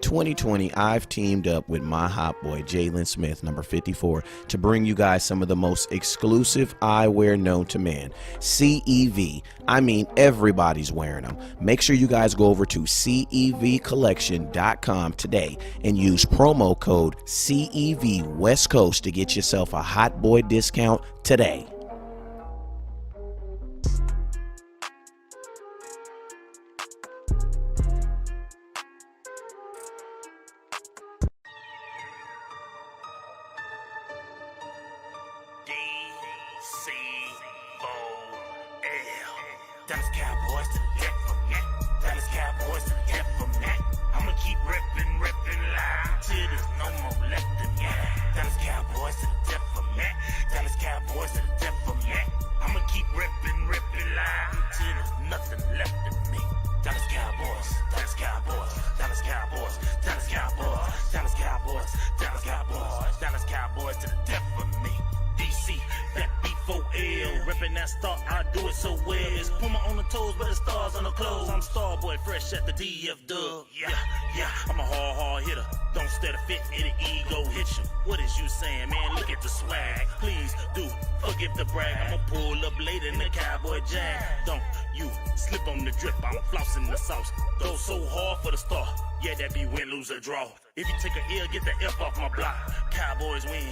in 2020, I've teamed up with my hot boy, Jalen Smith, number 54, to bring you guys some of the most exclusive eyewear known to man. CEV. I mean, everybody's wearing them. Make sure you guys go over to CEVcollection.com today and use promo code CEV West Coast to get yourself a hot boy discount today. Dallas Cowboys to the death from that. Dallas Cowboys to the death from that. I'ma keep ripping loud till there's no more left in ya. Dallas Cowboys to the death from that. Dallas Cowboys to the death from that. I'ma keep ripping loud till there's nothing left in me. Dallas Cowboys, Dallas Cowboys, Dallas Cowboys, Dallas Cowboys, Dallas Cowboys, Dallas Cowboys, Dallas Cowboys to the death from me. DC, that B4L, reppin' that star, I do it so well. It's Puma on the toes, but it's stars on the clothes. I'm Starboy, fresh at the DF Dub. Yeah, I'm a hard hitter. Don't stare to fit, it'll ego hit you. What is you saying, man? Look at the swag. Please do forgive the brag. I'ma pull up later in the Cowboy Jag. Don't you slip on the drip, I'm flossing the sauce. Go so hard for the star. Yeah, that be win, lose, or draw. If you take a L, get the F off my block. Cowboys win.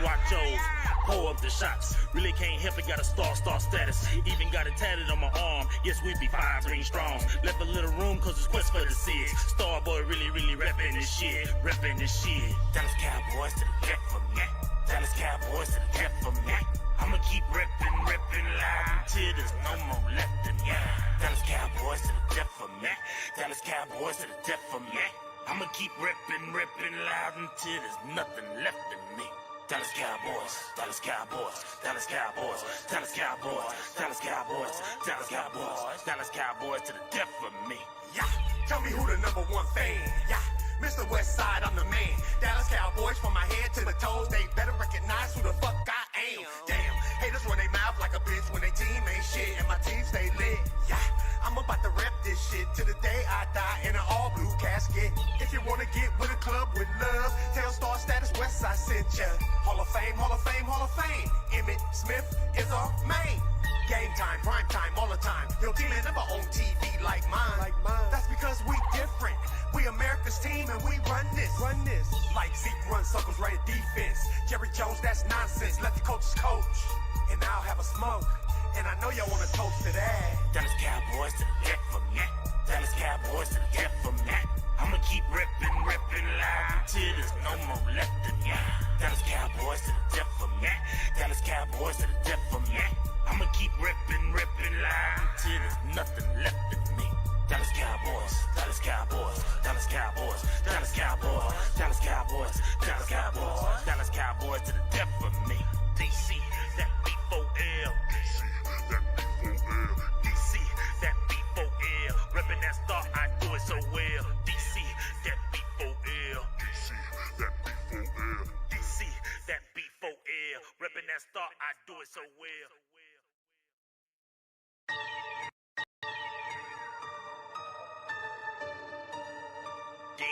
Watch yours, pour up the shots. Really can't help it, got a star status. Even got it tatted on my arm. Yes, we be 5 green strongs. Left a little room cause it's quest for the six. Starboy really reppin' this shit. Dallas Cowboys to the death from that. Dallas Cowboys to the death from that. I'ma keep rippin' loud until there's no more left in ya. Dallas Cowboys to the death from that. Dallas Cowboys to the death from that. I'ma keep rippin' loud until there's nothing left in me. Dallas Cowboys, Dallas Cowboys, Dallas Cowboys, Dallas Cowboys, Dallas Cowboys, Dallas Cowboys, Dallas Cowboys to the death for me. Yeah, tell me who the #1 fan. Yeah, Mr. Westside, I'm the man. Dallas Cowboys from my head to the toes. They better recognize who the fuck I am. Damn, haters run their mouth like a bitch when they team ain't shit and my team stay lit. Yeah, I'm about to rep this shit till the day I die in an all blue casket. If you wanna get with a club with love, tell Star Status Westside sent ya. Hall of Fame, Hall of Fame, Hall of Fame. Emmett Smith is our main. Game time, prime time, all the time. Your team ain't never on TV like mine. That's because we different. We America's team and we run this. Like Zeke runs circles right at defense. Jerry Jones, that's nonsense. Let the coaches coach. And I'll have a smoke. And I know y'all wanna toast to that. Dallas Cowboys to the death from that. Dallas Cowboys to the death from that. I'ma keep rippin' loud until there's no more left in ya. Dallas Cowboys to the death from that. Dallas Cowboys to the death from that. I'ma keep rippin' loud until there's nothing left in me. Dallas Cowboys, Dallas Cowboys, Dallas Cowboys, Dallas Cowboys, Dallas Cowboys, Dallas Cowboys, Dallas Cowboys to the death for me. DC, that B4L. DC, that B4L. Reppin' that star, I do it so well. DC, that B4L. DC, that B4L. Reppin' that star, I do it so well. DC4L.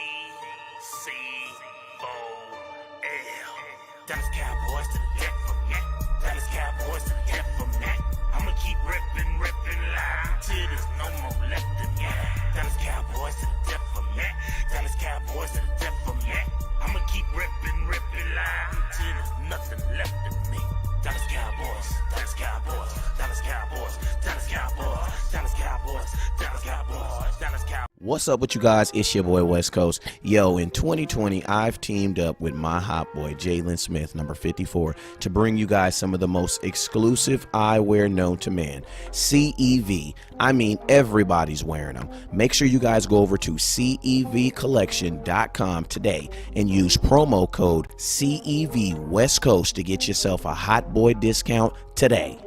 Dallas Cowboys to the death from that. Dallas Cowboys to the death from that. I'ma keep rippin' loud until there's no more left in ya. Dallas Cowboys to the death from that. Dallas Cowboys to the death from that. I'ma keep rippin' loud until there's nothing left in me. Dallas Cowboys, Dallas Cowboys, Dallas Cowboys, Dallas Cowboys, Dallas Cowboys, Dallas Cowboys, Dallas Cowboys. What's up with you guys? It's your boy West Coast. Yo, in 2020, I've teamed up with my hot boy, Jalen Smith, number 54, to bring you guys some of the most exclusive eyewear known to man. CEV. I mean, everybody's wearing them. Make sure you guys go over to CEVcollection.com today and use promo code CEV West Coast to get yourself a hot boy discount today.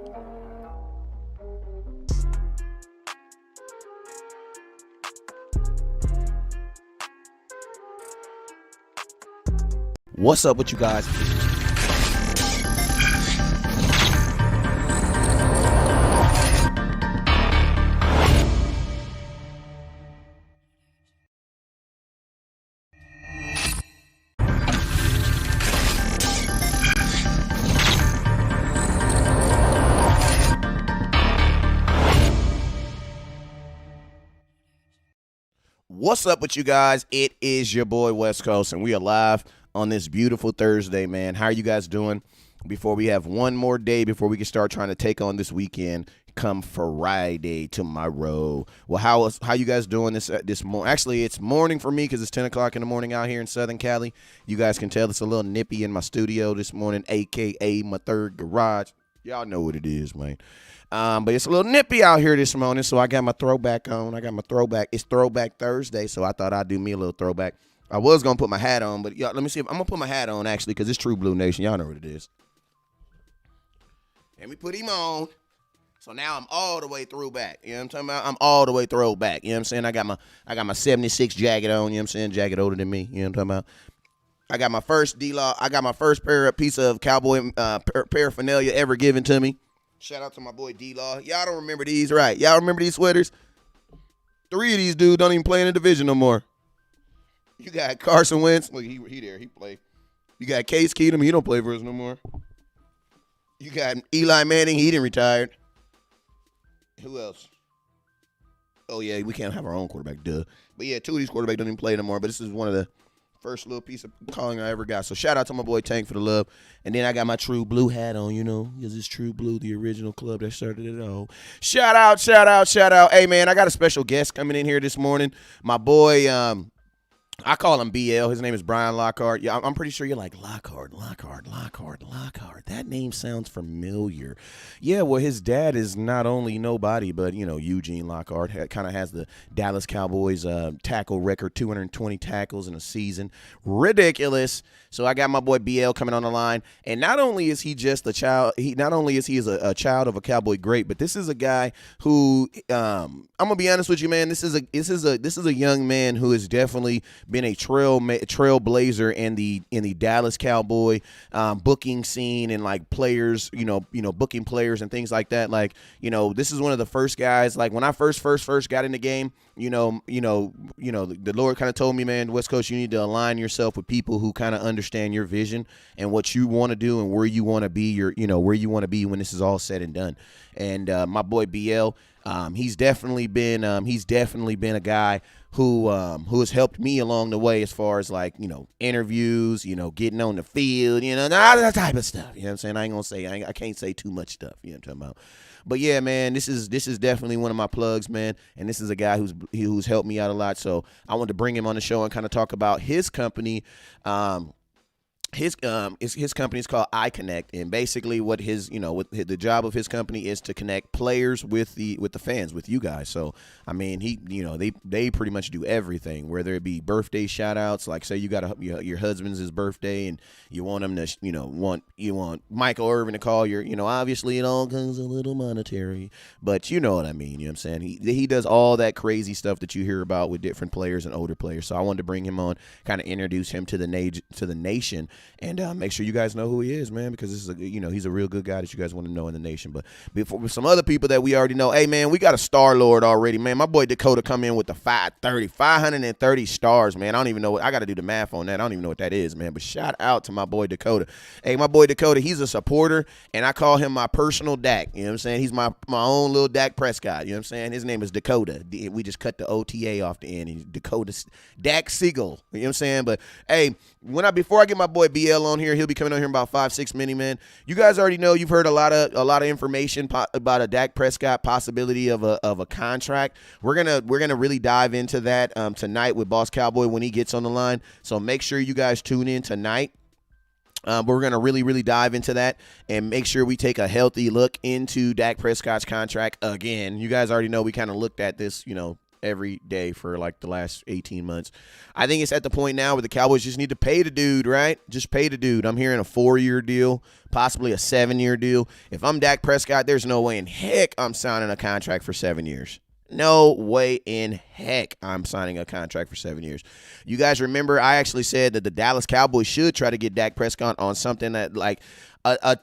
What's up with you guys? What's up with you guys? It is your boy West Coast, and we are live on this beautiful Thursday, man. How are you guys doing? Before we have one more day before we can start trying to take on this weekend, come Friday tomorrow. Well, how you guys doing this morning? Actually, it's morning for me because it's 10 o'clock in the morning out here in Southern Cali. You guys can tell it's a little nippy in my studio this morning, a.k.a. my third garage. Y'all know what it is, man. But it's a little nippy out here this morning, so I got my throwback on. It's Throwback Thursday, so I thought I'd do me a little throwback. I was going to put my hat on, but y'all, let me see if I'm going to put my hat on, actually, because it's True Blue Nation. Y'all know what it is. And we put him on. So now I'm all the way throwback. You know what I'm talking about? I'm all the way throwback. You know what I'm saying? I got my 76 jacket on. You know what I'm saying? Jacket older than me. You know what I'm talking about? I got my first D-Law. I got my first piece of cowboy paraphernalia ever given to me. Shout out to my boy D-Law. Y'all don't remember these, right? Y'all remember these sweaters? 3 of these dudes don't even play in the division no more. You got Carson Wentz. Look, he there. He play. You got Case Keenum. He don't play for us no more. You got Eli Manning. He didn't retire. Who else? Oh, yeah, we can't have our own quarterback, duh. But, yeah, 2 of these quarterbacks don't even play no more. But this is one of the first little piece of calling I ever got. So shout out to my boy Tank for the love. And then I got my True Blue hat on, you know, because it's True Blue, the original club that started it all. Shout out. Hey, man, I got a special guest coming in here this morning. My boy, I call him BL. His name is Brian Lockhart. Yeah, I'm pretty sure you're like, Lockhart. That name sounds familiar. Yeah, well, his dad is not only nobody, but, you know, Eugene Lockhart kind of has the Dallas Cowboys tackle record, 220 tackles in a season. Ridiculous. So I got my boy BL coming on the line. And not only is he just a child, he a child of a Cowboy great, but this is a guy who, I'm going to be honest with you, man, this is a young man who has definitely been a trailblazer in the Dallas Cowboy booking scene and like players, you know, booking players and things like that. Like, you know, this is one of the first guys. Like when I first got in the game, the Lord kind of told me, man, West Coast, you need to align yourself with people who kind of understand your vision and what you want to do and where you want to be. Where you want to be when this is all said and done. And my boy BL, he's definitely been a guy who has helped me along the way as far as like, you know, interviews, you know, getting on the field, you know, all that type of stuff. You know what I'm saying? I can't say too much stuff. You know what I'm talking about? But yeah, man, this is definitely one of my plugs, man. And this is a guy who's helped me out a lot. So I wanted to bring him on the show and kind of talk about his company. His company is called iConnect, and basically what the job of his company is to connect players with the fans, with you guys. So I mean, they pretty much do everything, whether it be birthday shout outs, like say you got your husband's birthday and you want him to you want Michael Irvin to call your, obviously it all comes a little monetary, but you know what I mean. You know what I'm saying? He does all that crazy stuff that you hear about with different players and older players. So I wanted to bring him on, kind of introduce him to the nation. And make sure you guys know who he is, man, because this is he's a real good guy that you guys want to know in the nation. But before with some other people that we already know, hey man, we got a star lord already, man. My boy Dakota come in with the 530 stars, man. I don't even know I got to do the math on that. I don't even know what that is, man. But shout out to my boy Dakota. Hey, my boy Dakota, he's a supporter, and I call him my personal Dak. You know what I'm saying? He's my own little Dak Prescott. You know what I'm saying? His name is Dakota. We just cut the OTA off the end. He's Dakota Dak Siegel. You know what I'm saying? But hey, before I get my boy BL on here, he'll be coming on here in about 5-6 minutes, man. You guys already know, you've heard a lot of information about a Dak Prescott possibility of a contract. We're gonna really dive into that tonight with Boss Cowboy when he gets on the line. So make sure you guys tune in tonight. But we're going to really, really dive into that and make sure we take a healthy look into Dak Prescott's contract again. You guys already know we kind of looked at this, every day for like the last 18 months. I think it's at the point now where the Cowboys just need to pay the dude, right? Just pay the dude. I'm hearing a 4-year deal, possibly a 7-year deal. If I'm Dak Prescott, there's no way in heck I'm signing a contract for 7 years. No way in heck I'm signing a contract for 7 years. You guys remember I actually said that the Dallas Cowboys should try to get Dak Prescott on something that like a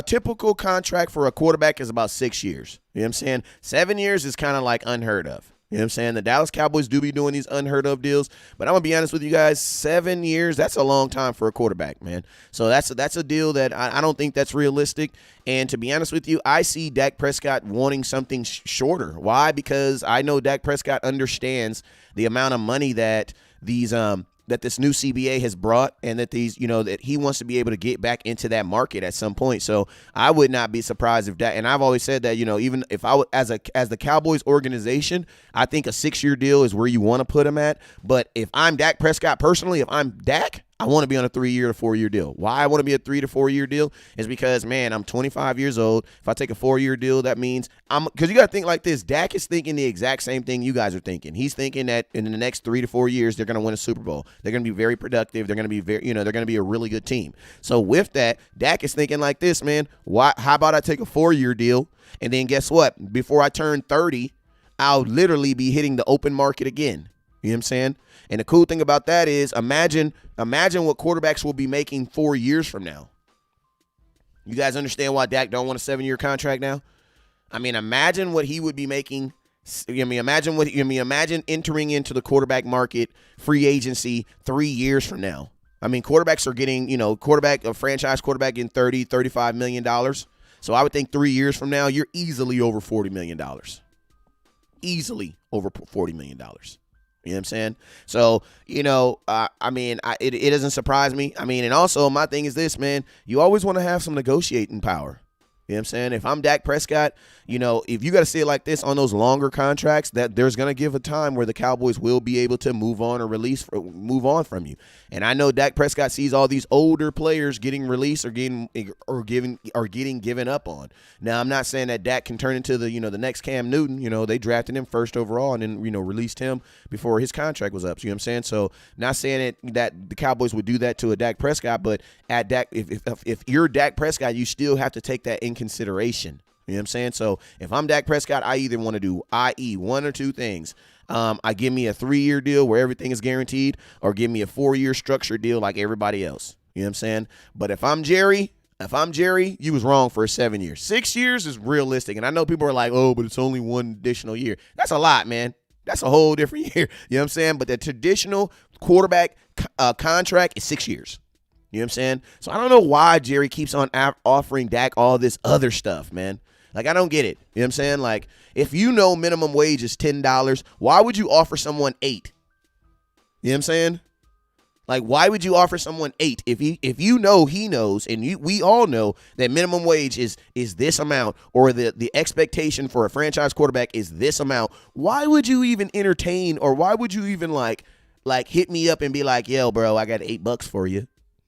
typical contract for a quarterback is about 6 years. You know what I'm saying? 7 years is kind of like unheard of. You know what I'm saying? The Dallas Cowboys do be doing these unheard of deals, but I'm going to be honest with you guys, 7 years, that's a long time for a quarterback, man. So that's a deal that I don't think that's realistic. And to be honest with you, I see Dak Prescott wanting something shorter. Why? Because I know Dak Prescott understands the amount of money that that this new CBA has brought, and that that he wants to be able to get back into that market at some point. So I would not be surprised if that, and I've always said that, even if I would, as the Cowboys organization, I think a 6-year deal is where you want to put him at. But if I'm Dak Prescott personally, if I'm Dak, I want to be on a 3-year to 4-year deal. Why I want to be a 3 to 4 year deal is because, man, I'm 25 years old. If I take a 4-year deal, that means because you got to think like this. Dak is thinking the exact same thing you guys are thinking. He's thinking that in the next 3 to 4 years, they're going to win a Super Bowl. They're going to be very productive. They're going to be they're going to be a really good team. So with that, Dak is thinking like this, man. How about I take a 4-year deal, and then guess what? Before I turn 30, I'll literally be hitting the open market again. You know what I'm saying? And the cool thing about that is imagine what quarterbacks will be making 4 years from now. You guys understand why Dak don't want a 7-year contract now? I mean, imagine what he would be making. Imagine entering into the quarterback market, free agency 3 years from now. I mean, quarterbacks are getting, a franchise quarterback getting $30, $35 million. So I would think 3 years from now, you're easily over $40 million. Easily over $40 million. You know what I'm saying? So, it doesn't surprise me. I mean, and also my thing is this, man, you always want to have some negotiating power. You know what I'm saying? If I'm Dak Prescott, if you got to see it like this on those longer contracts, that there's going to give a time where the Cowboys will be able to move on or move on from you. And I know Dak Prescott sees all these older players getting released or getting given up on. Now, I'm not saying that Dak can turn into the next Cam Newton. They drafted him first overall and then, released him before his contract was up. So, you know what I'm saying? So, not saying that the Cowboys would do that to a Dak Prescott, but at Dak, if you're Dak Prescott, you still have to take that in consideration. You know what I'm saying? So if I'm Dak Prescott, I either want to do, i.e., one or two things. I give me a 3-year deal where everything is guaranteed, or give me a 4-year structured deal like everybody else. You know what I'm saying? But if I'm Jerry, you was wrong for a 7 years. 6 years is realistic. And I know people are like, oh, but it's only one additional year. That's a lot, man. That's a whole different year. You know what I'm saying? But the traditional quarterback contract is 6 years. You know what I'm saying? So I don't know why Jerry keeps on offering Dak all this other stuff, man. Like, I don't get it. You know what I'm saying? Like, if minimum wage is $10, why would you offer someone $8? You know what I'm saying? Like, why would you offer someone $8 if he knows, and we all know that minimum wage is this amount, or the expectation for a franchise quarterback is this amount? Why would you even entertain, or why would you even like hit me up and be like, yo, bro, I got $8 for you?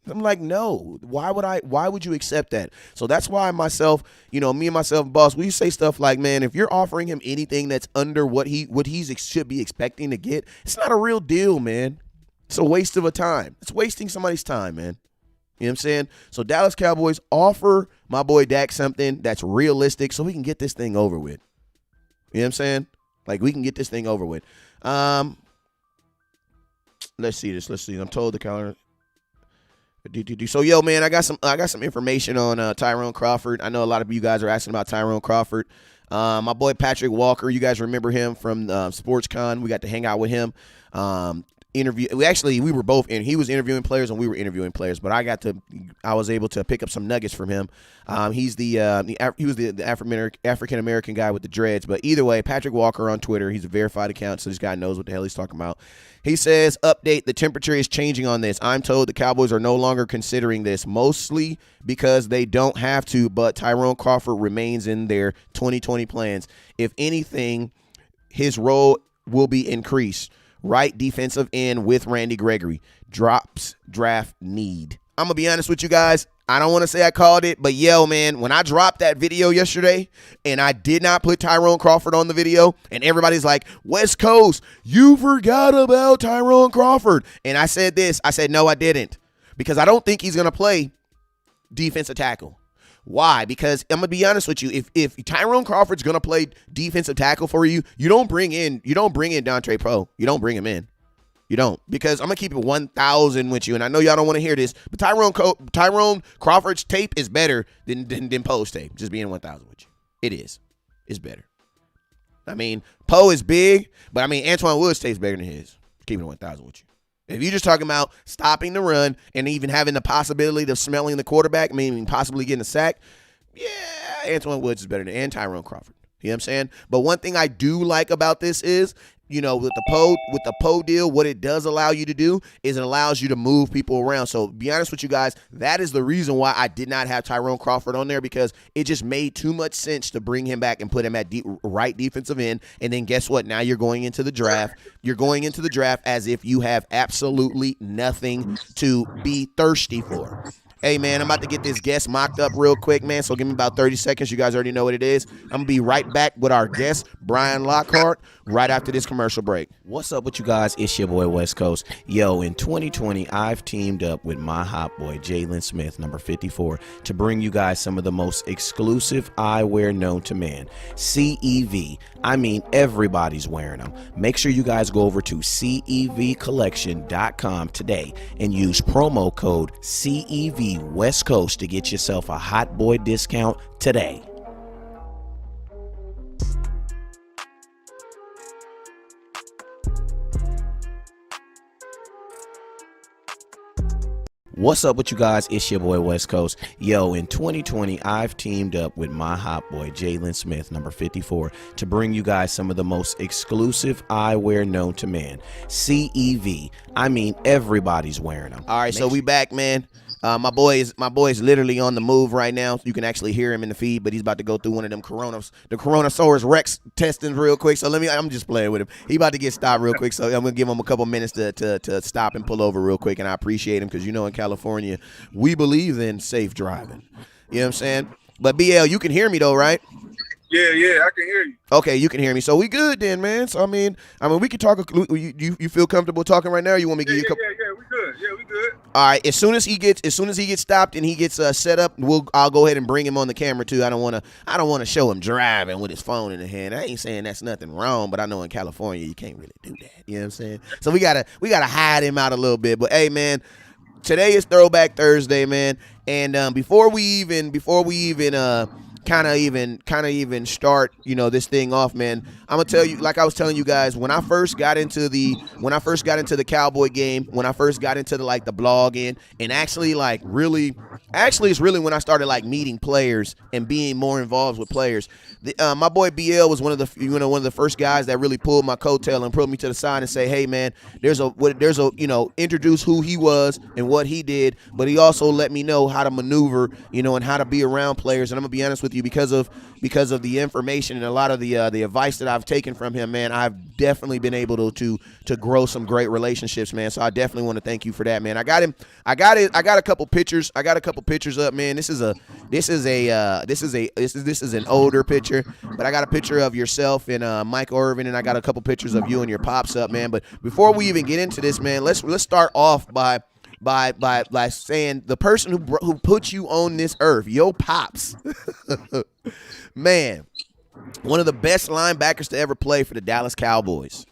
I'm like, no, why would you accept that? So that's why me and myself, boss, we say stuff like, man, if you're offering him anything that's under what he should be expecting to get, it's not a real deal, man. It's a waste of a time. It's wasting somebody's time, man. You know what I'm saying? So Dallas Cowboys, offer my boy Dak something that's realistic so we can get this thing over with. You know what I'm saying? Like, we can get this thing over with. Let's see this. I'm told the calendar. So, yo, man, I got some information on Tyrone Crawford. I know a lot of you guys are asking about Tyrone Crawford. My boy Patrick Walker, you guys remember him from SportsCon. We got to hang out with him. We were both in. He was interviewing players and we were interviewing players, but I was able to pick up some nuggets from him. He was the African American guy with the dreads. But either way, Patrick Walker on Twitter, he's a verified account, so this guy knows what the hell he's talking about. He says, update, the temperature is changing on this. I'm told the Cowboys are no longer considering this, mostly because they don't have to, but Tyrone Crawford remains in their 2020 plans. If anything, his role will be increased. Right defensive end with Randy Gregory. Drops draft need. I'm going to be honest with you guys. I don't want to say I called it, but yo, man, when I dropped that video yesterday and I did not put Tyrone Crawford on the video, and everybody's like, West Coast, you forgot about Tyrone Crawford. And I said this. I said, no, I didn't, because I don't think he's going to play defensive tackle. Why? Because I'm gonna be honest with you. If Tyrone Crawford's gonna play defensive tackle for you, you don't bring in Dontre Poe. You don't bring him in. You don't, because I'm gonna keep it 1,000 with you. And I know y'all don't want to hear this, but Tyrone Crawford's tape is better than Poe's tape. Just being 1,000 with you, it is. It's better. I mean, Poe is big, but I mean, Antoine Woods tastes bigger than his. Keeping it 1,000 with you. If you're just talking about stopping the run and even having the possibility of smelling the quarterback, meaning possibly getting a sack, yeah, Antoine Woods is better than and Tyrone Crawford. You know what I'm saying? But one thing I do like about this is, with the Poe deal, what it does allow you to do is it allows you to move people around. So be honest with you guys, that is the reason why I did not have Tyrone Crawford on there, because it just made too much sense to bring him back and put him at right defensive end. And then guess what? Now you're going into the draft. You're going into the draft as if you have absolutely nothing to be thirsty for. Hey, man, I'm about to get this guest mocked up real quick, man, so give me about 30 seconds. You guys already know what it is. I'm going to be right back with our guest, Brian Lockhart, right after this commercial break. What's up with you guys? It's your boy, West Coast. Yo, in 2020, I've teamed up with my hot boy, Jalen Smith, number 54, to bring you guys some of the most exclusive eyewear known to man. CEV. I mean, everybody's wearing them. Make sure you guys go over to CEVcollection.com today and use promo code CEV West Coast to get yourself a hot boy discount today. What's up with you guys? It's your boy, West Coast. Yo, in 2020, I've teamed up with my hot boy, Jalen Smith, number 54, to bring you guys some of the most exclusive eyewear known to man. CEV. I mean, everybody's wearing them. All right, so we back, man. My boy is literally on the move right now. You can actually hear him in the feed, but he's about to go through one of them the Coronasaurus Rex testings real quick. So I'm just playing with him. He about to get stopped real quick, so I'm gonna give him a couple minutes to stop and pull over real quick. And I appreciate him because in California we believe in safe driving. You know what I'm saying? But BL, you can hear me though, right? Yeah, I can hear you. Okay, you can hear me. So we good then, man. So I mean, we can talk. You feel comfortable talking right now? Or you want me to give you a couple? Yeah, we good. Yeah, we good. All right. As soon as he gets stopped and he gets set up, I'll go ahead and bring him on the camera too. I don't want to show him driving with his phone in the hand. I ain't saying that's nothing wrong, but I know in California you can't really do that. You know what I'm saying? So we gotta hide him out a little bit. But hey, man, today is Throwback Thursday, man. And before we even kind of even start, this thing off, man, I'm gonna tell you, like I was telling you guys, when I first got into the Cowboy game, when I first got into the blogging, and actually it's really when I started meeting players and being more involved with players. My boy BL was one of the first guys that really pulled my coattail and pulled me to the side and say, hey man, introduce who he was and what he did, but he also let me know how to maneuver, and how to be around players. And I'm gonna be honest with you, because of the information and a lot of the advice that I've taken from him, man, I've definitely been able to grow some great relationships, man. So I definitely want to thank you for that, man. I got a couple pictures up, man. This is an older picture, but I got a picture of yourself and Mike Irvin, and I got a couple pictures of you and your pops up, man. But before we even get into this, man, let's start off by saying the person who put you on this earth, your pops, man, one of the best linebackers to ever play for the Dallas Cowboys.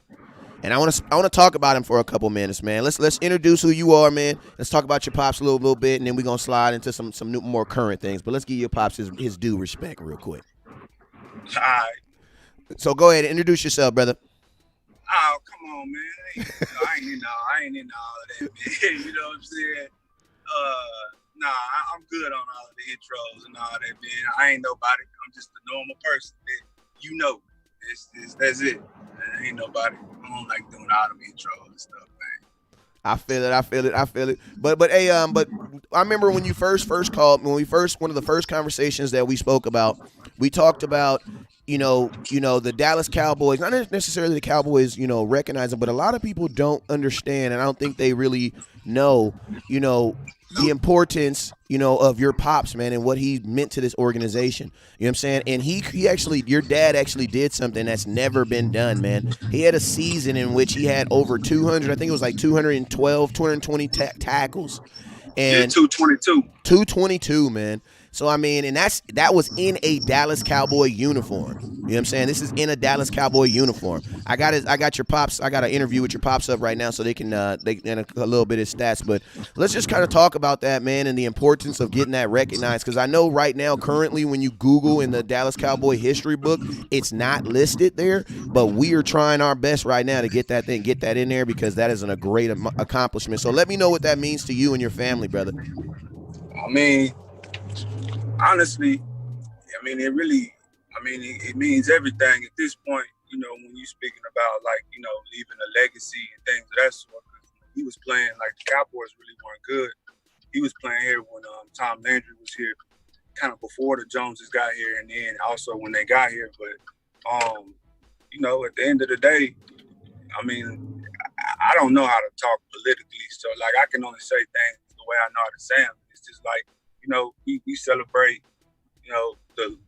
And I want to talk about him for a couple minutes, man. Let's introduce who you are, man. Let's talk about your pops a little bit, and then we're gonna slide into some new, more current things. But let's give your pops his due respect real quick. All right. So go ahead and introduce yourself, brother. Oh, come on, man. I ain't in all of that, man. You know what I'm saying? I'm good on all of the intros and all that, man. I ain't nobody. I'm just a normal person that that's it. I ain't nobody. I don't like doing all them intros and stuff, man. I feel it. But hey, but I remember when you first called, one of the first conversations that we spoke about, we talked about, the Dallas Cowboys, not necessarily the Cowboys, recognize them, but a lot of people don't understand, and I don't think they really know, the importance, of your pops, man, and what he meant to this organization. You know what I'm saying? And he actually, your dad actually did something that's never been done, man. He had a season in which he had over 200, I think it was 220 tackles. And 222. 222, man. So I mean, and that was in a Dallas Cowboy uniform. You know what I'm saying? This is in a Dallas Cowboy uniform. I got your pops. I got an interview with your pops up right now, so they can a little bit of stats. But let's just kind of talk about that, man, and the importance of getting that recognized. Because I know right now, currently, when you Google in the Dallas Cowboy history book, it's not listed there. But we are trying our best right now to get that in there, because that is a great accomplishment. So let me know what that means to you and your family, brother. I mean, honestly, I mean, it means everything at this point, you know, when you're speaking about, like, you know, leaving a legacy and things of that sort. He was playing, like, the Cowboys really weren't good. He was playing here when Tom Landry was here, kind of before the Joneses got here, and then also when they got here. But, you know, at the end of the day, I mean, I don't know how to talk politically. So, like, I can only say things the way I know how to say them. It's just like, you know, we celebrate, you know, the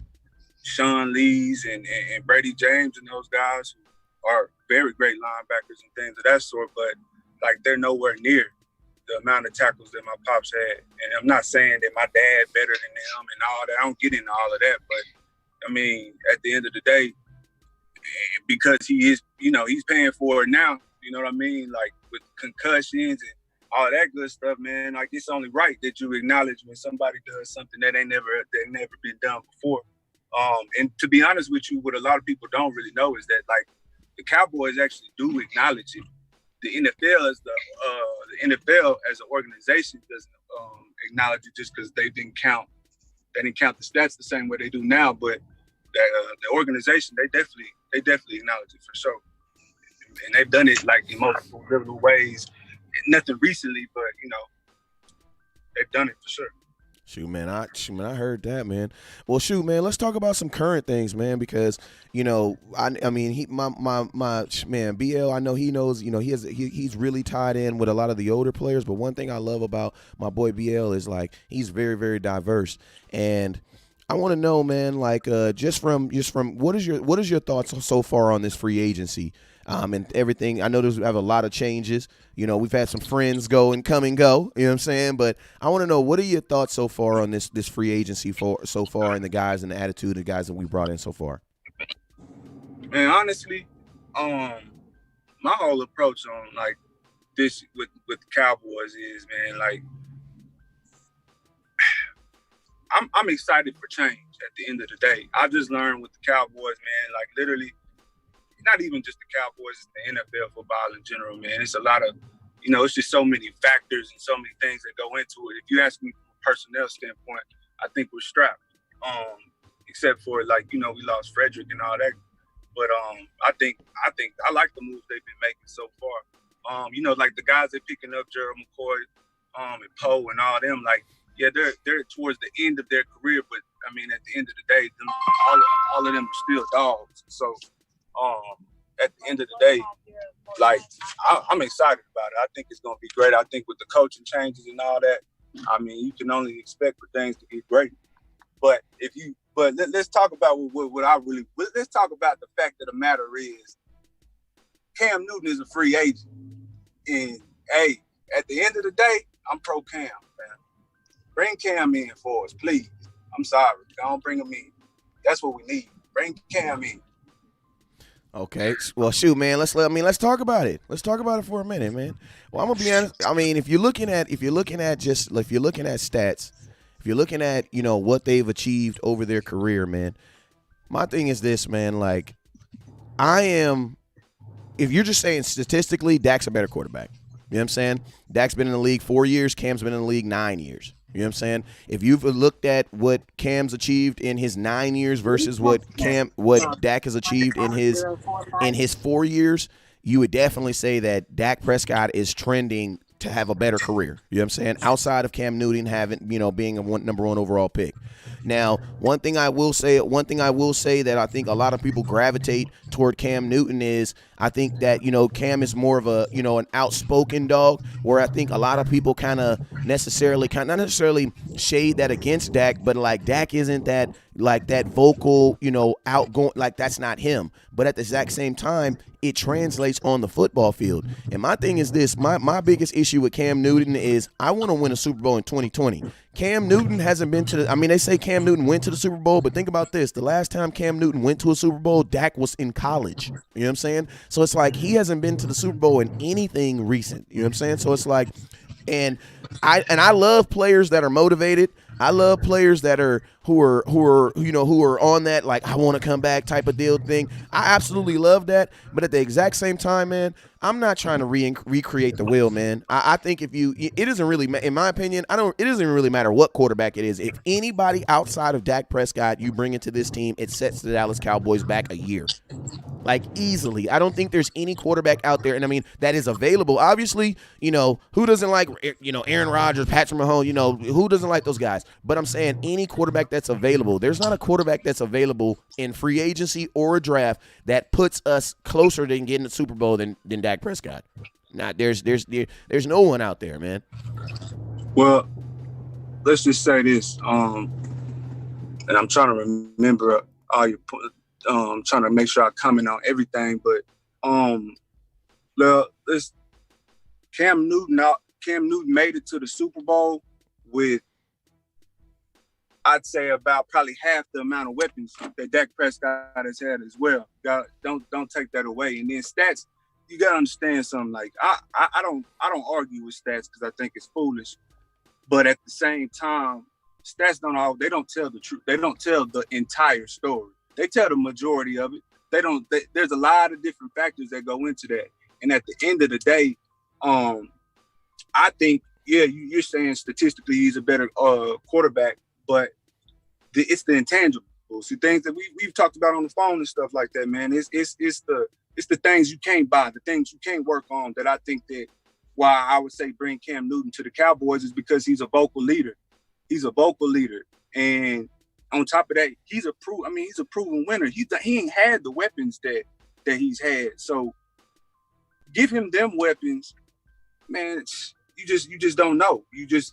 Sean Lees and Brady James and those guys who are very great linebackers and things of that sort, but, like, they're nowhere near the amount of tackles that my pops had. And I'm not saying that my dad better than them and all that. I don't get into all of that, but, I mean, at the end of the day, because he is, you know, he's paying for it now, you know what I mean? Like, with concussions and all that good stuff, man, like, it's only right that you acknowledge when somebody does something that never been done before. And to be honest with you, what a lot of people don't really know is that, like, the Cowboys actually do acknowledge it. The NFL as an organization doesn't acknowledge it, just because they didn't count the stats the same way they do now. But the organization, they definitely acknowledge it for sure, and they've done it, like, in multiple different ways. Nothing recently, but, you know, they've done it for sure. Shoot, man, I heard that, man. Well, shoot, man, let's talk about some current things, man, because, you know, I mean, my man, BL, I know he knows, you know, he's really tied in with a lot of the older players, but one thing I love about my boy BL is, like, he's very, very diverse. And I want to know, man, like, just from what is your thoughts so far on this free agency? And everything. I know we have a lot of changes. You know, we've had some friends come and go. You know what I'm saying? But I want to know, what are your thoughts so far on this free agency so far, and the guys and the attitude of the guys that we brought in so far? Man, honestly, my whole approach on, like, this with the Cowboys is, man, like, I'm excited for change at the end of the day. I just learned with the Cowboys, man, like, literally, not even just the Cowboys, it's the NFL football in general, man. It's a lot of, you know, it's just so many factors and so many things that go into it. If you ask me from a personnel standpoint, I think we're strapped. Except for, like, you know, we lost Frederick and all that. But I think I like the moves they've been making so far. You know, like, the guys they're picking up, Gerald McCoy, and Poe and all them, like, yeah, they're towards the end of their career, but I mean, at the end of the day, all of them are still dogs. So at the end of the day, like, I'm excited about it. I think it's going to be great. I think with the coaching changes and all that, I mean, you can only expect for things to be great. But let's talk about let's talk about the fact of the matter is, Cam Newton is a free agent. And, hey, at the end of the day, I'm pro Cam, man. Bring Cam in for us, please. I'm sorry. Don't bring him in. That's what we need. Bring Cam in. Okay, well, shoot, man. Let's talk about it. Let's talk about it for a minute, man. Well, I'm gonna be honest. I mean, if you're looking at stats, if you're looking at, you know, what they've achieved over their career, man. My thing is this, man. Like, if you're just saying statistically, Dak's a better quarterback. You know what I'm saying? Dak's been in the league 4 years. Cam's been in the league 9 years. You know what I'm saying? If you've looked at what Cam's achieved in his 9 years versus what Dak has achieved in his 4 years, you would definitely say that Dak Prescott is trending to have a better career. You know what I'm saying? Outside of Cam Newton being a number one overall pick. Now, one thing I will say that I think a lot of people gravitate toward Cam Newton is, I think that, you know, Cam is more of a, you know, an outspoken dog, where I think a lot of people not necessarily shade that against Dak, but, like, Dak isn't that vocal, you know, outgoing, like, that's not him. But at the exact same time, it translates on the football field. And my thing is this, my biggest issue with Cam Newton is I want to win a Super Bowl in 2020. Cam Newton hasn't been to the, I mean, they say Cam Newton went to the Super Bowl, but think about this. The last time Cam Newton went to a Super Bowl, Dak was in college. You know what I'm saying? So it's like he hasn't been to the Super Bowl in anything recent. You know what I'm saying? So it's like, and I love players that are motivated. I love players that are who are on that like I want to come back type of deal thing. I absolutely love that, but at the exact same time, man, I'm not trying to recreate the wheel, man. I think it doesn't really, in my opinion, it doesn't really matter what quarterback it is. If anybody outside of Dak Prescott you bring into this team, it sets the Dallas Cowboys back a year. Like easily. I don't think there's any quarterback out there, and I mean that is available. Obviously, who doesn't like Aaron Rodgers, Patrick Mahomes, who doesn't like those guys? But I'm saying any quarterback that's available. There's not a quarterback that's available in free agency or a draft that puts us closer to getting the Super Bowl than Dak Prescott. There's no one out there, man. Well, let's just say this, and I'm trying to remember all your points. Trying to make sure I comment on everything, but Cam Newton made it to the Super Bowl with, I'd say, about probably half the amount of weapons that Dak Prescott has had as well. Don't take that away. And then stats, you gotta understand something. Like I don't argue with stats because I think it's foolish, but at the same time, stats they don't tell the truth. They don't tell the entire story. They tell the majority of it. There's a lot of different factors that go into that. And at the end of the day, I think, yeah, you're saying statistically he's a better quarterback, but it's the intangibles, the things that we've talked about on the phone and stuff like that, man. It's the things you can't buy, the things you can't work on, that I think that why I would say bring Cam Newton to the Cowboys is because he's a vocal leader. He's a vocal leader. And on top of that, he's a proven winner. He ain't had the weapons that he's had. So give him them weapons, man. You just don't know. It's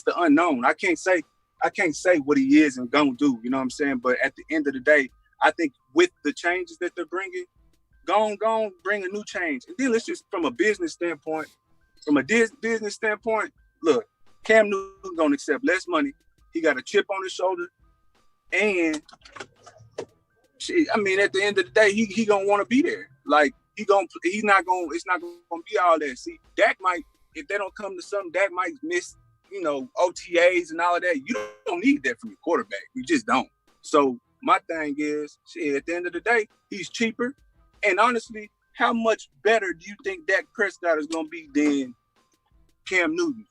the unknown. I can't say what he is and gonna do. You know what I'm saying? But at the end of the day, I think with the changes that they're bringing, go on, bring a new change. And then let's just from a business standpoint, look, Cam Newton gonna accept less money. He got a chip on his shoulder. And at the end of the day, he gonna want to be there. Like it's not gonna be all that. See, Dak might, if they don't come to something, Dak might miss, OTAs and all of that. You don't need that from your quarterback. You just don't. So my thing is, at the end of the day, he's cheaper. And honestly, how much better do you think Dak Prescott is gonna be than Cam Newton?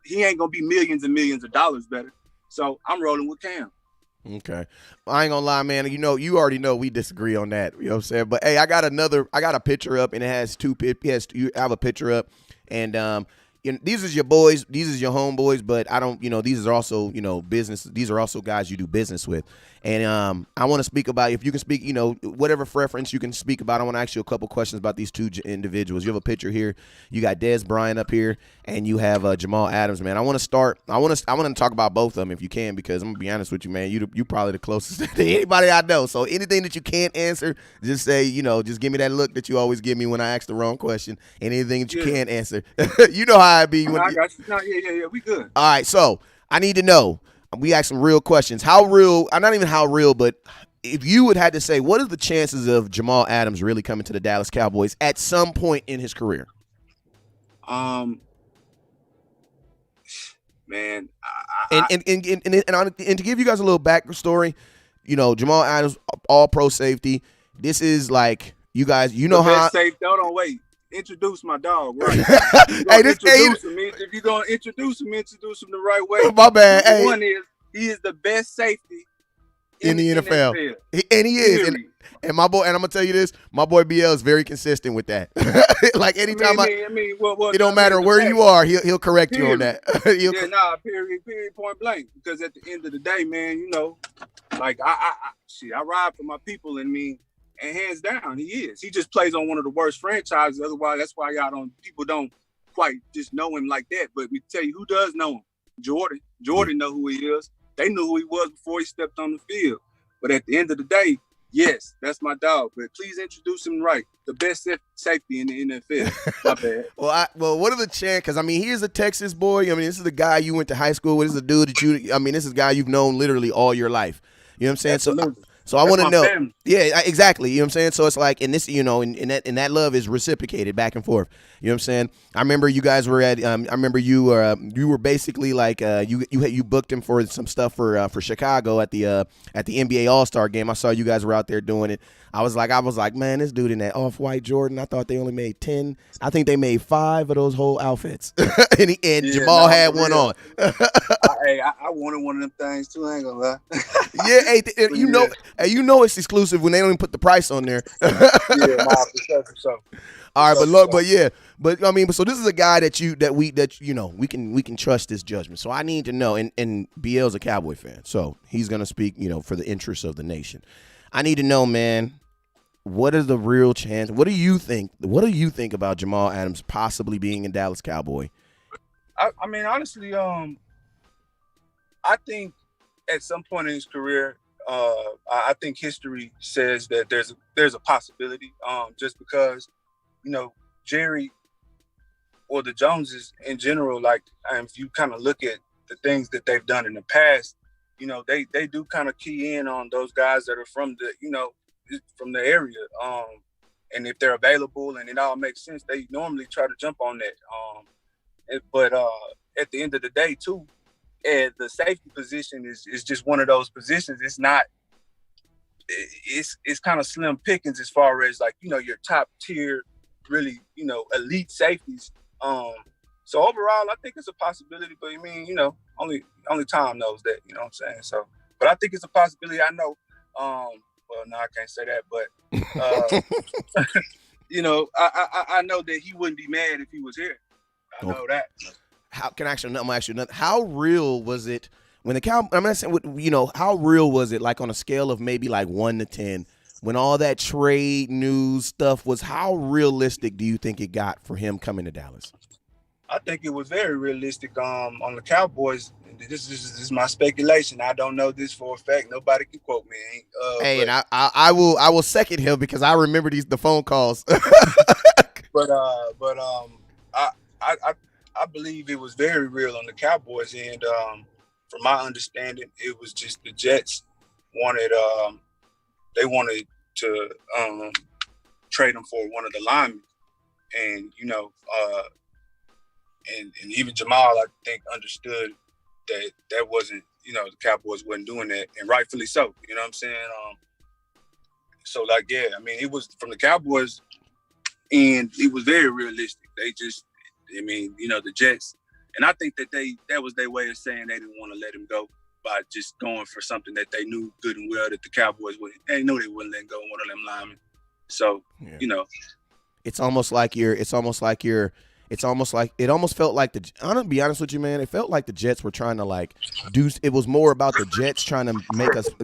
He ain't gonna be millions and millions of dollars better. So I'm rolling with Cam. Okay. I ain't gonna lie, man. You already know we disagree on that. You know what I'm saying? But hey, I got a picture up, and it has you have a picture up, and these is your boys, these is your homeboys, but I don't, these are also, business. These are also guys you do business with. And I want to speak about, if you can speak, whatever preference you can speak about. I want to ask you a couple questions about these two individuals. You have a picture here. You got Dez Bryant up here, and you have Jamal Adams, man. I want to talk about both of them if you can, because I'm gonna be honest with you, man. You probably the closest to anybody I know. So anything that you can't answer, just say, just give me that look that you always give me when I ask the wrong question. And anything that you can't answer, you know how I be. I got you. No, yeah, we good. All right, so I need to know. We ask some real questions. How real, not even how real, but if you would have to say, what are the chances of Jamal Adams really coming to the Dallas Cowboys at some point in his career? Man. And to give you guys a little backstory, Jamal Adams, all pro safety. This is like, you guys, how. Safe, hold on, wait. Introduce my dog, right? If you're gonna introduce him the right way. My bad. Hey. One is he is the best safety in the NFL. And he is. And my boy, and I'm gonna tell you this, my boy BL is very consistent with that. Like anytime it don't matter where you are, he'll correct you on that. Period, point blank. Because at the end of the day, man, like I ride for my people, and hands down, he is. He just plays on one of the worst franchises. Otherwise, that's why people don't quite just know him like that. But we tell you who does know him. Jordan know who he is. They knew who he was before he stepped on the field. But at the end of the day, Yes, that's my dog. But please introduce him right. The best safety in the NFL. My bad. Well, what are the chances? Because I mean, he's a Texas boy. I mean, this is the guy you went to high school with. This is a dude that you. I mean, this is a guy you've known literally all your life. You know what I'm saying? Absolutely. So I That's want to my know. family. Yeah, exactly. You know what I'm saying? So it's like, and this, you know, and that love is reciprocated back and forth. You know what I'm saying? I remember you guys were at. I remember you were basically like you booked him for some stuff for Chicago at the NBA All-Star game. I saw you guys were out there doing it. I was like, man, this dude in that off-white Jordan. I thought they only made 10. I think they made 5 of those whole outfits, and Jamal had one on. I wanted one of them things too. I ain't gonna lie. Yeah, hey, you know it's exclusive when they don't even put the price on there. Yeah, nah, for sure. All right, but I mean, so this is a guy that we can trust his judgment. So I need to know, and BL's a Cowboy fan, so he's gonna speak, for the interests of the nation. I need to know, man, what is the real chance? What do you think? What do you think about Jamal Adams possibly being a Dallas Cowboy? I mean, honestly, I think at some point in his career, I think history says that there's a possibility. Just because, Jerry or the Joneses in general, like, if you kind of look at the things that they've done in the past, they do kind of key in on those guys that are from the area. And if they're available and it all makes sense, they normally try to jump on that. But at the end of the day, too, the safety position is just one of those positions. It's not. It's kind of slim pickings as far as like your top tier, really elite safeties. So overall, I think it's a possibility. But I mean, only time knows that. You know what I'm saying? So, but I think it's a possibility. I know. Well, no, I can't say that, but I know that he wouldn't be mad if he was here. I know that. I'm gonna ask you another. How real was it when I'm not saying, how real was it, like on a scale of maybe like 1 to 10, when all that trade news stuff was? How realistic do you think it got for him coming to Dallas? I think it was very realistic. On the Cowboys, this is my speculation. I don't know this for a fact. Nobody can quote me. And I will second him because I remember the phone calls. I believe it was very real on the Cowboys, and from my understanding, it was just the Jets wanted to trade him for one of the linemen, and and even Jamal, I think, understood that wasn't, the Cowboys wasn't doing that, and rightfully so. You know what I'm saying? So like, yeah, I mean, it was from the Cowboys, and it was very realistic. They just, the Jets, and I think that was their way of saying they didn't want to let him go by just going for something that they knew good and well that the Cowboys they knew they wouldn't let go of one of them linemen. So, yeah. It almost felt like I'm gonna be honest with you, man. It felt like the Jets were trying to it was more about the Jets trying to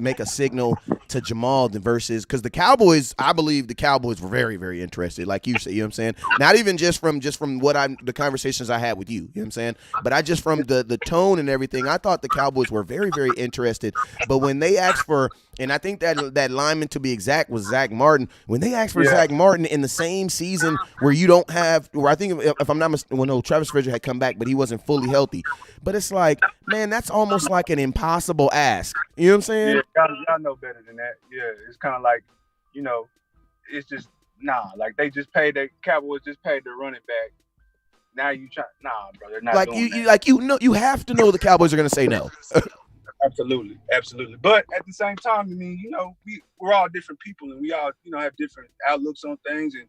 make a signal to Jamal versus, because the Cowboys, I believe the Cowboys were very, very interested, like you said. You know what I'm saying? Not even just from the conversations I had with you. You know what I'm saying? But I just from the tone and everything, I thought the Cowboys were very, very interested. But when they asked for, and I think that lineman, to be exact, was Zach Martin. When they asked for Zach Martin in the same season where you don't have, where I think if I'm not mistaken, no, Travis Frederick had come back, but he wasn't fully healthy. But it's like, man, that's almost like an impossible ask. You know what I'm saying? Yeah, y'all know better than that. Yeah, it's kind of like, it's just, like they just paid, the Cowboys just paid the running back. Now you try, bro, they're not doing that. You have to know the Cowboys are going to say no. Absolutely. But at the same time, I mean, we're all different people, and we all, have different outlooks on things. And,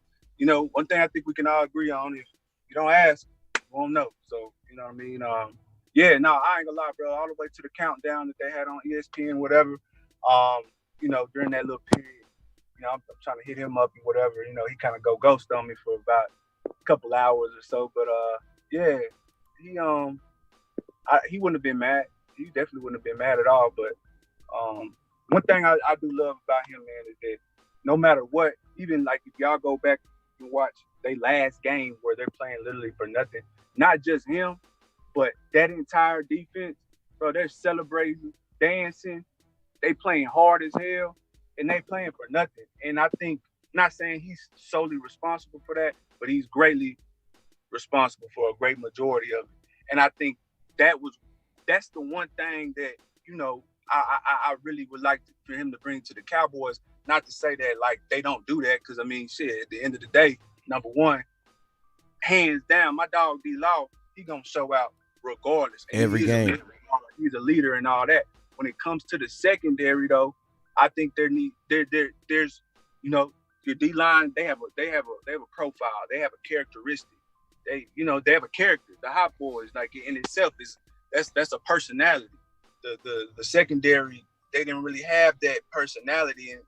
one thing I think we can all agree on is, you don't ask, you won't know. So, you know what I mean? I ain't gonna lie, bro. All the way to the countdown that they had on ESPN, whatever, during that little period, I'm trying to hit him up and whatever, he kind of go ghost on me for about a couple hours or so. But, he wouldn't have been mad. He definitely wouldn't have been mad at all. But one thing I do love about him, man, is that no matter what, even like if y'all go back and watch their last game where they're playing literally for nothing, not just him, but that entire defense, bro, they're celebrating, dancing, they playing hard as hell. and they playing for nothing. And I think, not saying he's solely responsible for that, but he's greatly responsible for a great majority of it. And I think that's the one thing that, you know, I really would like for him to bring to the Cowboys. Not to say that like they don't do that, because I mean, shit, at the end of the day, number one, hands down, my dog D-Law, he gonna show out regardless. And every game. He's a leader and all that. When it comes to the secondary, though, I think there's, you know, your D line, they have a profile, they have a characteristic. They have a character. The Hot Boys, like in itself, that's a personality. The secondary, they didn't really have that personality, and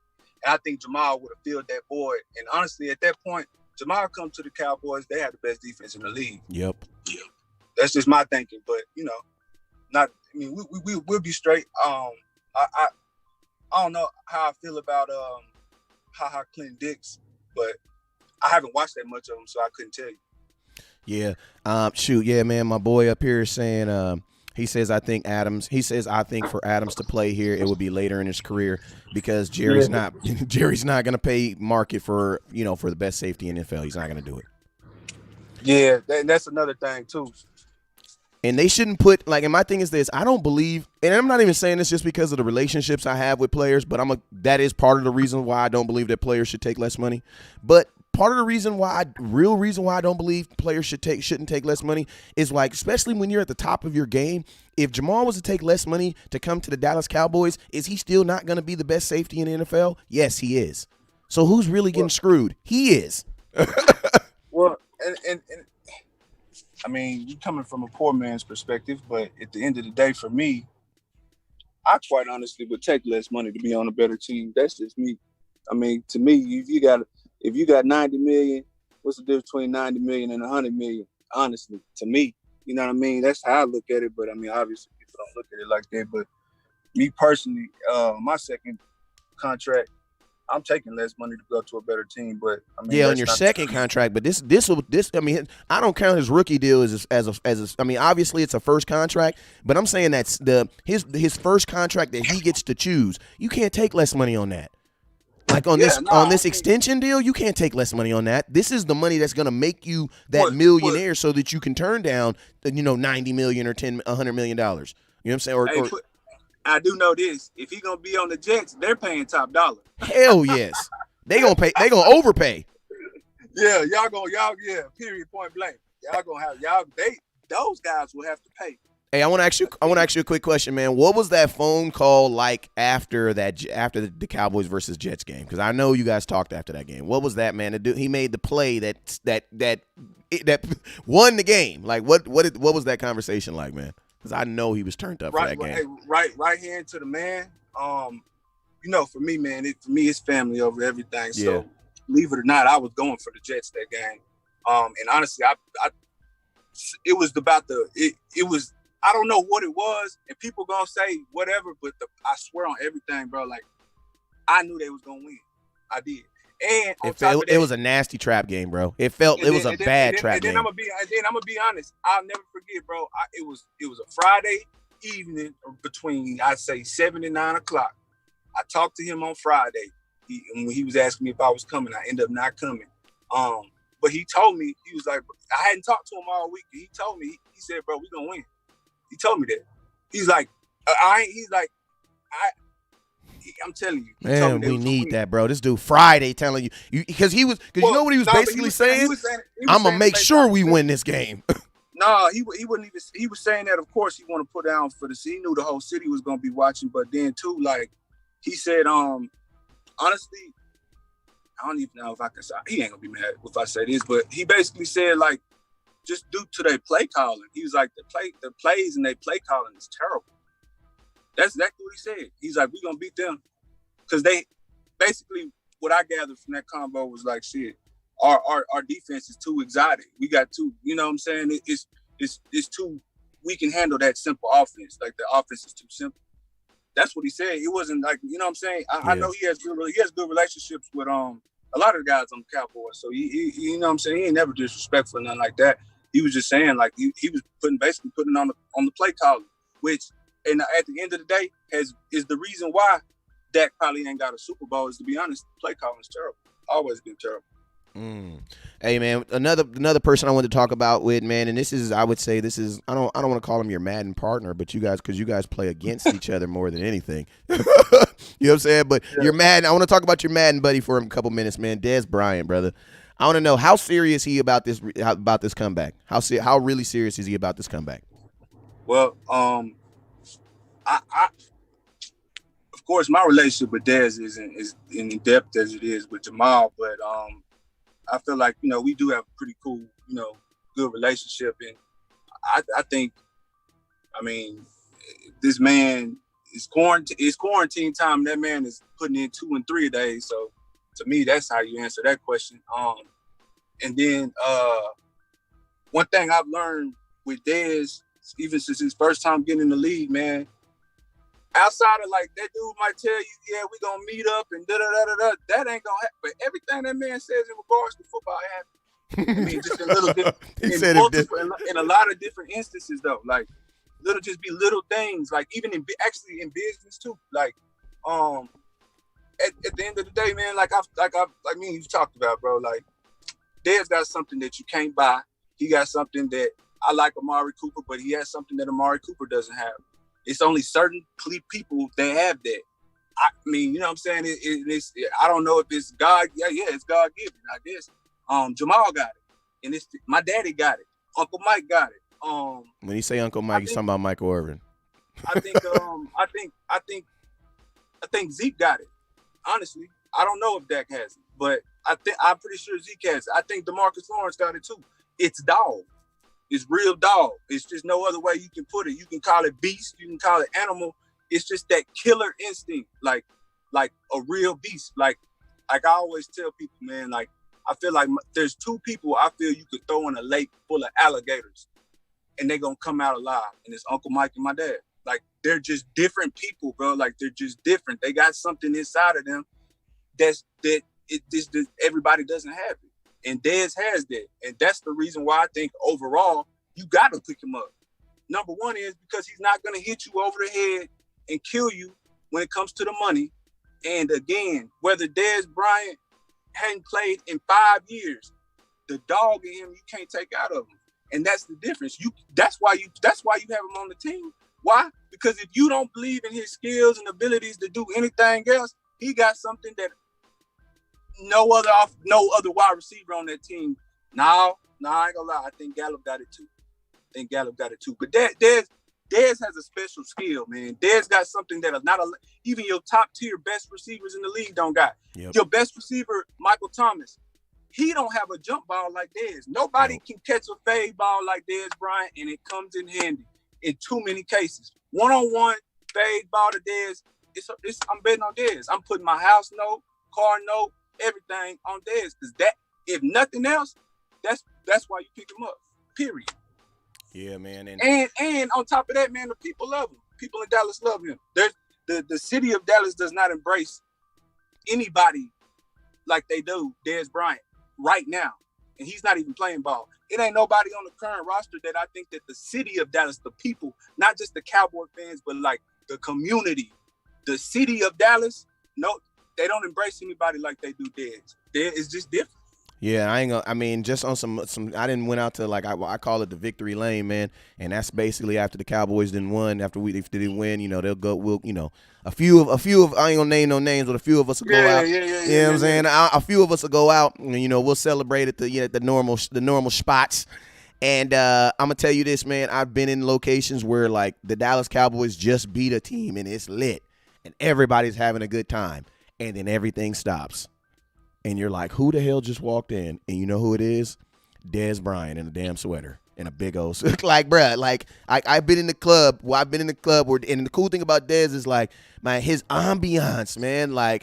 I think Jamal would have filled that void. And honestly, at that point, Jamal come to the Cowboys, they have the best defense in the league. Yep. That's just my thinking, but you know, we'll be straight. I don't know how I feel about how Clinton Dix, but I haven't watched that much of him, so I couldn't tell you. Yeah. Yeah, man. My boy up here is saying he says I think for Adams to play here, it would be later in his career because Jerry's not going to pay market for the best safety in the NFL. He's not going to do it. Yeah, that's another thing too. And they shouldn't put and my thing is this, I don't believe, and I'm not even saying this just because of the relationships I have with players, but that is part of the reason why I don't believe that players should take less money. But part of the reason why I don't believe players shouldn't take less money is especially when you're at the top of your game. If Jamal was to take less money to come to the Dallas Cowboys, is he still not going to be the best safety in the NFL? Yes, he is. So who's really getting screwed? He is. Well, and I mean, you're coming from a poor man's perspective, but at the end of the day, for me, I quite honestly would take less money to be on a better team. That's just me. I mean, to me, if you got 90 million, what's the difference between 90 million and 100 million? Honestly, to me, you know what I mean? That's how I look at it. But I mean, obviously, people don't look at it like that. But me personally, my second contract, I'm taking less money to go to a better team. But I mean, on your second contract. But this, I mean, I don't count his rookie deal as I mean, obviously it's a first contract, but I'm saying that's his first contract that he gets to choose. You can't take less money on that. On this extension deal, you can't take less money on that. This is the money that's going to make you that millionaire so that you can turn down, $90 million or $100 million. You know what I'm saying? I do know this. If he's going to be on the Jets, they're paying top dollar. Hell yes. They going to pay. They going to overpay. Yeah, period, point blank. Y'all going to have, those guys will have to pay. Hey, I want to ask you a quick question, man. What was that phone call like after the Cowboys versus Jets game? Because I know you guys talked after that game. What was that, man? He made the play that won the game. What was that conversation like, man? Because I know he was turned up for that game. Right hand to the man. For me, man, it's family over everything. So, Yeah. Believe it or not, I was going for the Jets that game. And honestly, it was about it was. I don't know what it was, and people gonna say whatever, but I swear on everything, bro. I knew they was gonna win. I did, and it was a nasty trap game, bro. It was a bad trap game. And then I'm gonna be honest. I'll never forget, bro. It was a Friday evening between I'd say 7 and 9 o'clock. I talked to him on Friday. When he was asking me if I was coming, I ended up not coming. But he told me, he was like, I hadn't talked to him all week. He told me, he said, bro, we gonna win. He told me that. He's like, I'm telling you. Man, we need that, bro. This dude Friday telling you because you know what he was basically saying? I'm gonna make sure we win this game. No, he wouldn't even. He was saying that, of course, he want to put down for the city. He knew the whole city was gonna be watching, but then too, he said, honestly, I don't even know if I can say. He ain't gonna be mad if I say this, but he basically said just due to their play calling, he was like the plays and their play calling is terrible. That's exactly what he said. He's like, we're gonna beat them because they basically what I gathered from that combo was like, shit, our defense is too exotic. We got too, you know what I'm saying? It's too. We can handle that simple offense. The offense is too simple. That's what he said. It wasn't you know what I'm saying. I know he has good relationships with a lot of the guys on the Cowboys. So he you know what I'm saying. He ain't never disrespectful or nothing like that. He was just saying he was basically putting on the play calling, which and at the end of the day is the reason why Dak probably ain't got a Super Bowl is, to be honest, play calling is terrible. Always been terrible. Hey man, another person I wanted to talk about with, man, and this is, I would say this is, I don't want to call him your Madden partner, but because you guys play against each other more than anything. You know what I'm saying? But your Madden, I want to talk about your Madden buddy for a couple minutes, man. Dez Bryant, brother. I want to know how serious he about this comeback. How really serious is he about this comeback? Well, I of course my relationship with Dez isn't as in depth as it is with Jamal, but I feel like, you know, we do have a pretty cool, you know, good relationship. And I think, I mean, this man is quarantine time. And that man is putting in 2 and 3 a day. So to me, that's how you answer that question. And then one thing I've learned with Dez, even since his first time getting in the league, man, outside of like that dude might tell you, yeah, we gonna meet up and da-da-da-da-da, that ain't gonna happen. But everything that man says in regards to football happens. I mean, just in little in a lot of different instances though. Like just be little things. Like even in business too. Like at the end of the day, man, like me and you talked about, bro. Like Dez got something that you can't buy. He got something that I like Amari Cooper, but he has something that Amari Cooper doesn't have. It's only certain people that have that. I mean, you know what I'm saying? It's I don't know if it's God. Yeah, it's God given, I guess. Jamal got it, and it's my daddy got it. Uncle Mike got it. When you say Uncle Mike, you're talking about Michael Irvin. I think Zeke got it. Honestly, I don't know if Dak has it, but I'm pretty sure Zeke has it. I think DeMarcus Lawrence got it too. It's dog. It's real dog. It's just no other way you can put it. You can call it beast. You can call it animal. It's just that killer instinct, like a real beast. Like I always tell people, man, like I feel like there's 2 people I feel you could throw in a lake full of alligators and they're going to come out alive. And it's Uncle Mike and my dad. Like they're just different people, bro. Like they're just different. They got something inside of them that everybody doesn't have it. And Dez has that. And that's the reason why I think overall, you got to pick him up. Number one is because he's not going to hit you over the head and kill you when it comes to the money. And again, whether Dez Bryant hadn't played in 5 years, the dog in him you can't take out of him. And that's the difference. That's why you have him on the team. Why? Because if you don't believe in his skills and abilities to do anything else, he got something that no other wide receiver on that team. No, I ain't gonna lie. I think Gallup got it too. But Dez has a special skill, man. Dez got something that even your top tier best receivers in the league don't got. Yep. Your best receiver, Michael Thomas, he don't have a jump ball like Dez. Nobody can catch a fade ball like Dez Bryant, and it comes in handy in too many cases. One-on-one fade ball to Dez. I'm betting on Dez. I'm putting my house note, car note, everything on Dez, because that, if nothing else, that's why you pick him up. Period. Yeah, man. And on top of that, man, the people love him. People in Dallas love him. The city of Dallas does not embrace anybody like they do Dez Bryant right now, and he's not even playing ball. It ain't nobody on the current roster that I think that the city of Dallas, the people, not just the Cowboy fans, but like the community, the city of Dallas, no, they don't embrace anybody like they do Dez. Dez is just different. Yeah, just on some I didn't went out to, like, I call it the victory lane, man, and that's basically after the Cowboys didn't win. If they didn't win, they'll go. A few of I ain't gonna name no names, but a few of us will go out. You know what I'm saying? A few of us will go out, and we'll celebrate at the normal spots. And I'm gonna tell you this, man. I've been in locations where like the Dallas Cowboys just beat a team and it's lit, and everybody's having a good time, and then everything stops. And you're like, who the hell just walked in? And you know who it is? Dez Bryant in a damn sweater and a big old like, bruh, like I've been in the club. Well, I've been in the club where, and the cool thing about Dez is like, man, his ambiance, man, I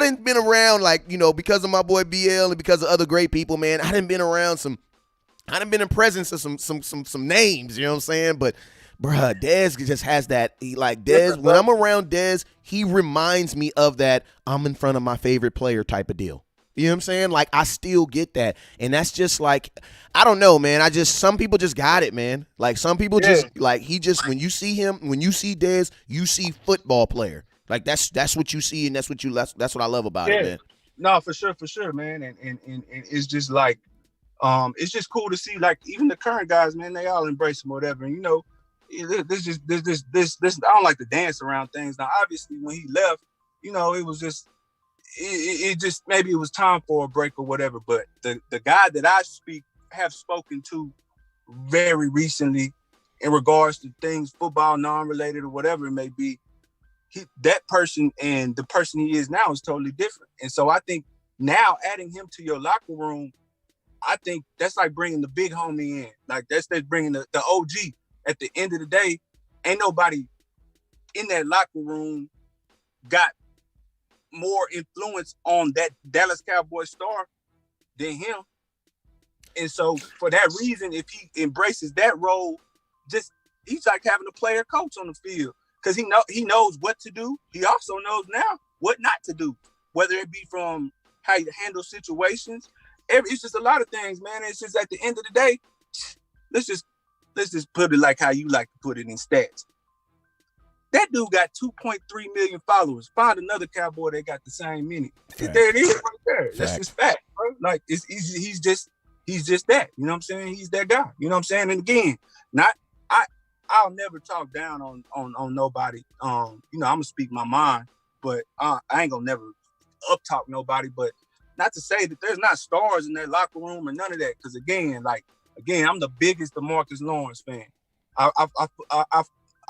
didn't been around, like, because of my boy BL and because of other great people, man. I didn't been in presence of some names, you know what I'm saying? But bruh, Dez just has that. Dez, when I'm around Dez, he reminds me of that I'm in front of my favorite player type of deal. You know what I'm saying? Like, I still get that. And that's just like, I don't know, man. some people just got it, man. Like, some people just, like, when you see him, when you see Dez, you see football player. Like, that's what you see, and that's what I love about it, man. No, for sure, man. And it's just like, it's just cool to see, like, even the current guys, man, they all embrace him or whatever. And, you know, this, I don't like to dance around things. Now, obviously, when he left, you know, it was just, it just, maybe it was time for a break or whatever. But the guy that I have spoken to very recently in regards to things, football, non-related or whatever it may be, that person and the person he is now is totally different. And so I think now adding him to your locker room, I think that's like bringing the big homie in. Like, that's bringing the OG. At the end of the day, ain't nobody in that locker room got more influence on that Dallas Cowboys star than him. And so for that reason, if he embraces that role, he's like having a player coach on the field, because he knows what to do. He also knows now what not to do, whether it be from how you handle situations. It's just a lot of things, man. It's just at the end of the day, let's just put it like how you like to put it in stats. That dude got 2.3 million followers. Find another Cowboy that got the same many. Fact. There it is right there. Fact. That's just fact, bro. Like, it's easy. He's just that. You know what I'm saying? He's that guy. You know what I'm saying? And again, I'll never talk down on nobody. You know, I'm gonna speak my mind, but I ain't gonna never up talk nobody. But not to say that there's not stars in that locker room and none of that. Because again, I'm the biggest DeMarcus Lawrence fan.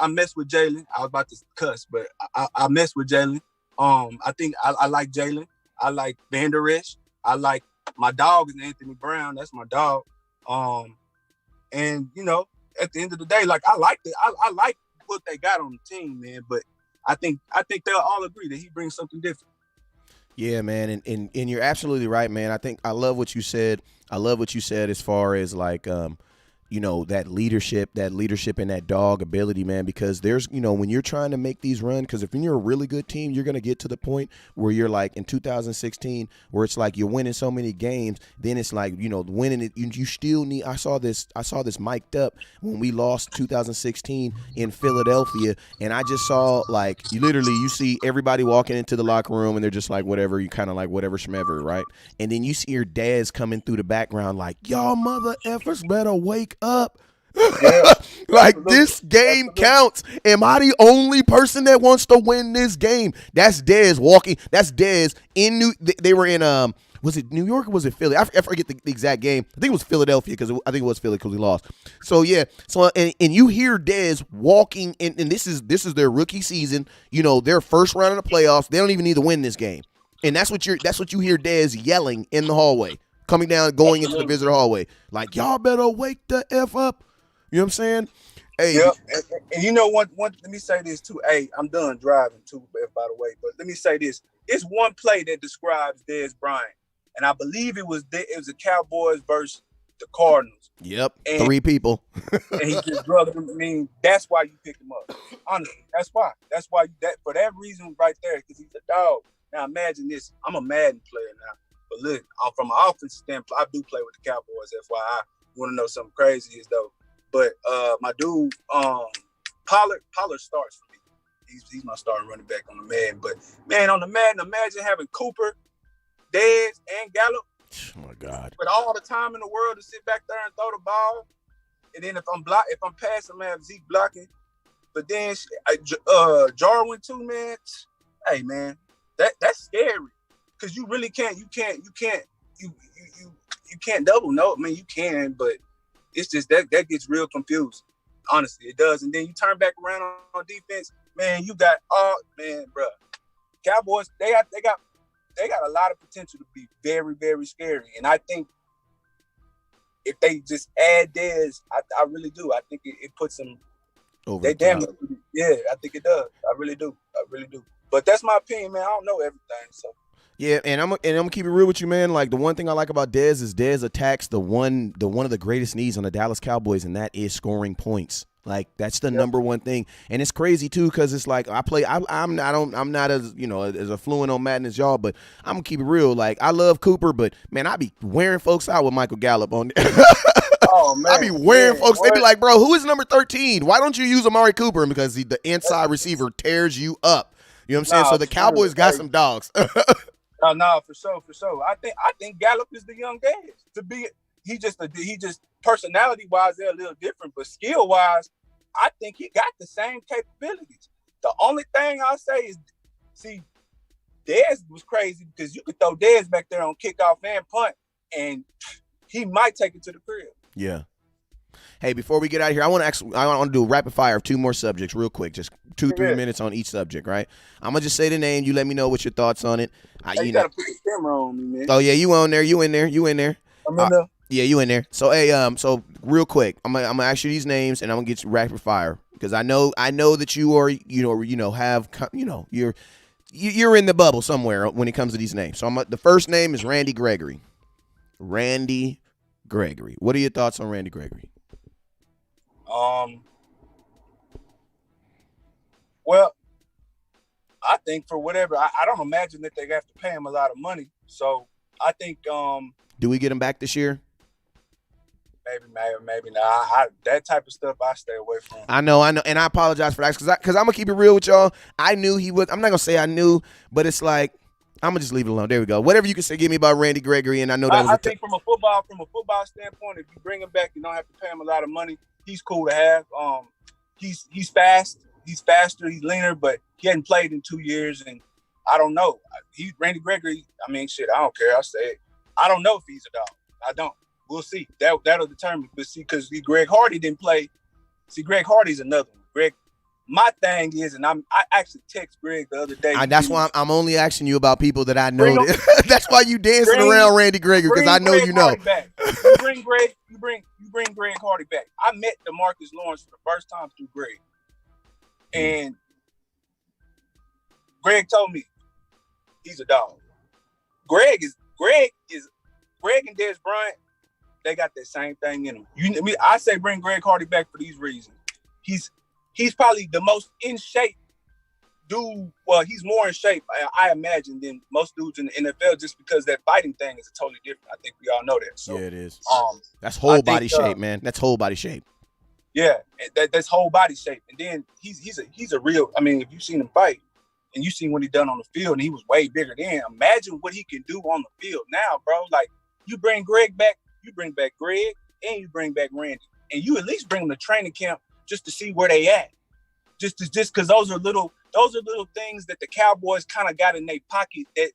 I mess with Jalen. I was about to cuss, but I mess with Jalen. I think I like Jalen. I like Van Der Esch. I like, my dog is Anthony Brown. That's my dog. And you know, at the end of the day, like, I like what they got on the team, man. But I think they'll all agree that he brings something different. Yeah, man, and you're absolutely right, man. I love what you said. I love what you said as far as, like, you know, that leadership and that dog ability, man, because there's, you know, when you're trying to make these runs, because if you're a really good team, you're going to get to the point where you're like in 2016, where it's like you're winning so many games, then it's like, you know, winning it, you still need, I saw this mic'd up when we lost 2016 in Philadelphia, and I just saw, like, you see everybody walking into the locker room and they're just like, whatever, you kind of like whatever schmever, right? And then you see your dads coming through the background like, y'all mother effers better wake up. Yeah. Like, this game counts. Am I the only person that wants to win this game? That's Dez walking. That's Dez in they were in was it New York or was it Philly? I forget the exact game. I think it was Philadelphia, because I think it was Philly because we lost. So yeah. So and you hear Dez walking in, and this is their rookie season. You know, their first round of the playoffs. They don't even need to win this game. And that's what you hear Dez yelling in the hallway, coming down, going into the visitor hallway. Like, y'all better wake the F up. You know what I'm saying? Hey. Yep. And you know what? Let me say this too. Hey, I'm done driving too, by the way. But let me say this. It's one play that describes Dez Bryant. And I believe it was the Cowboys versus the Cardinals. Yep. And 3 people. And he just drugged him. I mean, that's why you picked him up. Honestly, that's why. That's why for that reason right there, because he's a dog. Now imagine this. I'm a Madden player now. But look, from an offensive standpoint, I do play with the Cowboys. FYI, you want to know something crazy is though. But my dude, Pollard starts for me. He's my starting running back on the Madden. But man, on the Madden, imagine having Cooper, Dez, and Gallup. Oh my God! With all the time in the world to sit back there and throw the ball, and then if I'm passing, I have Zeke blocking. But then Jarwin too, man. Hey man, that's scary, because you really can't. You can't double. No, I mean you can, but it's just that gets real confused. Honestly, it does. And then you turn back around on defense, man. You got bro. Cowboys, they got a lot of potential to be very, very scary. And I think if they just add Dez, I really do. I think it puts them over. They damn it. Yeah, I think it does. I really do. But that's my opinion, man. I don't know everything, so. Yeah, and I'm gonna keep it real with you, man. Like, the one thing I like about Dez is Dez attacks the one of the greatest needs on the Dallas Cowboys, and that is scoring points. Like that's the number one thing, and it's crazy too because it's like I'm not as as affluent on Madden as y'all, but I'm gonna keep it real. Like I love Cooper, but man, I be wearing folks out with Michael Gallup on. Oh man, I be wearing folks. They be what? like, bro, who is number 13? Why don't you use Amari Cooper? Because the inside receiver tears you up. You know what I'm saying? Nah, So the Cowboys got some dogs. No, for sure. I think Gallup is the young Dez. He just personality wise they're a little different, but skill wise, I think he got the same capabilities. The only thing I'll say is, see, Dez was crazy because you could throw Dez back there on kickoff and punt, and he might take it to the crib. Yeah. Hey, before we get out of here, I want to do a rapid fire of 2 more subjects real quick, just 2-3 minutes on each subject, right? I'm gonna just say the name. You let me know what your thoughts on it. You gotta put the camera on me, man. Oh yeah, you on there? You in there? You in there? I'm in there. Yeah, you in there. So hey, so real quick, I'm gonna ask you these names, and I'm gonna get you rapid fire because I know that you are you're in the bubble somewhere when it comes to these names. So the first name is Randy Gregory. Randy Gregory. What are your thoughts on Randy Gregory? Well, I think for whatever, I don't imagine that they have to pay him a lot of money. So I think, do we get him back this year? Maybe not. That type of stuff I stay away from. I know, and I apologize for that because I'm gonna keep it real with y'all. I knew he was. I'm not gonna say I knew, but it's like I'm gonna just leave it alone. There we go. Whatever you can say, give me about Randy Gregory, and I know that was. I think from a football standpoint, if you bring him back, you don't have to pay him a lot of money. He's cool to have. He's fast. He's faster. He's leaner, but he hadn't played in 2 years, and I don't know. Randy Gregory. I mean, shit. I don't care. I say it. I don't know if he's a dog. I don't. We'll see. That'll determine. But see, because Greg Hardy didn't play. See, Greg Hardy's another one. Greg. My thing is, and I actually text Greg the other day. That's why I'm only asking you about people that I know. That's why you dancing around Randy Gregory because I know you know. You bring Greg Hardy back. I met DeMarcus Lawrence for the first time through Greg, and Greg told me he's a dog. Greg and Dez Bryant. They got that same thing in them. I say bring Greg Hardy back for these reasons. He's probably the most in shape dude. Well, he's more in shape, I imagine, than most dudes in the NFL, just because that fighting thing is totally different. I think we all know that. So, yeah, it is. That's whole body shape, man. That's whole body shape. Yeah, that's whole body shape. And then he's a real. I mean, if you've seen him fight and you've seen what he done on the field, and he was way bigger then. Imagine what he can do on the field now, bro. Like you bring Greg back. You bring back Greg and you bring back Randy, and you at least bring them to training camp just to see where they at. Just because those are little things that the Cowboys kind of got in their pocket that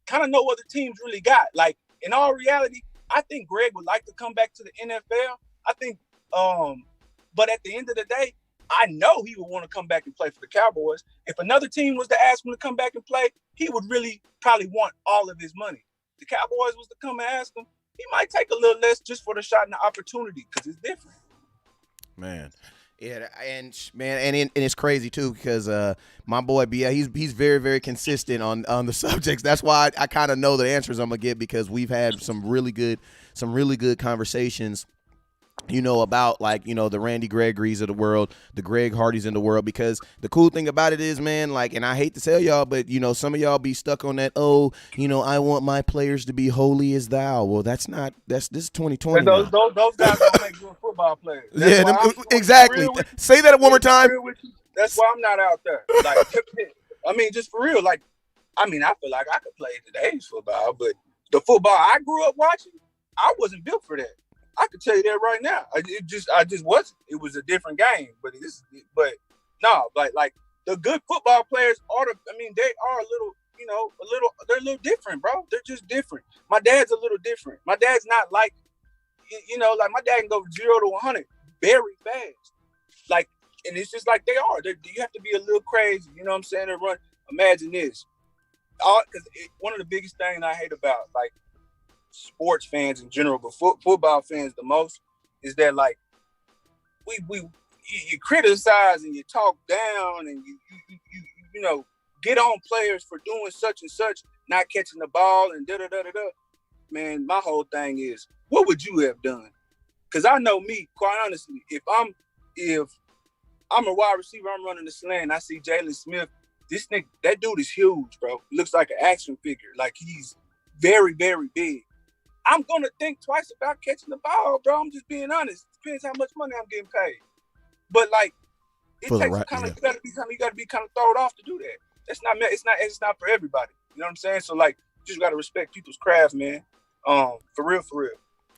kind of no other teams really got. Like in all reality, I think Greg would like to come back to the NFL. I think, but at the end of the day, I know he would want to come back and play for the Cowboys. If another team was to ask him to come back and play, he would really probably want all of his money. The Cowboys was to come and ask him, he might take a little less just for the shot and the opportunity because it's different. Man. Yeah, and it's crazy too because my boy B, he's very, very consistent on the subjects. That's why I kind of know the answers I'm gonna get because we've had some really good conversations, about like the Randy Gregorys of the world, the Greg Hardys in the world. Because the cool thing about it is, man, like, and I hate to tell y'all, but some of y'all be stuck on that. Oh, I want my players to be holy as thou. Well, this is 2020. Those guys don't make good football players. Exactly. Say that one more time. That's why I'm not out there. Like, I mean, just for real. Like, I mean, I feel like I could play today's football, but the football I grew up watching, I wasn't built for that. I can tell you that right now. I just wasn't. It was a different game. But the good football players they are a little, they're a little different, bro. They're just different. My dad's a little different. My dad's not like, like my dad can go 0 to 100 very fast. Like, and it's just like they are. You have to be a little crazy. You know what I'm saying? To run. Imagine this. Because one of the biggest things I hate about, like, sports fans in general, but football fans the most, is that like you criticize and you talk down and you get on players for doing such and such, not catching the ball and da-da-da-da-da. Man, my whole thing is, what would you have done? Because I know me, quite honestly, if I'm if I'm a wide receiver, I'm running the slant, I see Jalen Smith, this nigga, that dude is huge, bro. Looks like an action figure. Like, he's very, very big. I'm going to think twice about catching the ball, bro. I'm just being honest. Depends how much money I'm getting paid. But, like, it takes you got to be kind of thrown off to do that. It's not for everybody. You know what I'm saying? So, like, you just got to respect people's craft, man. For real.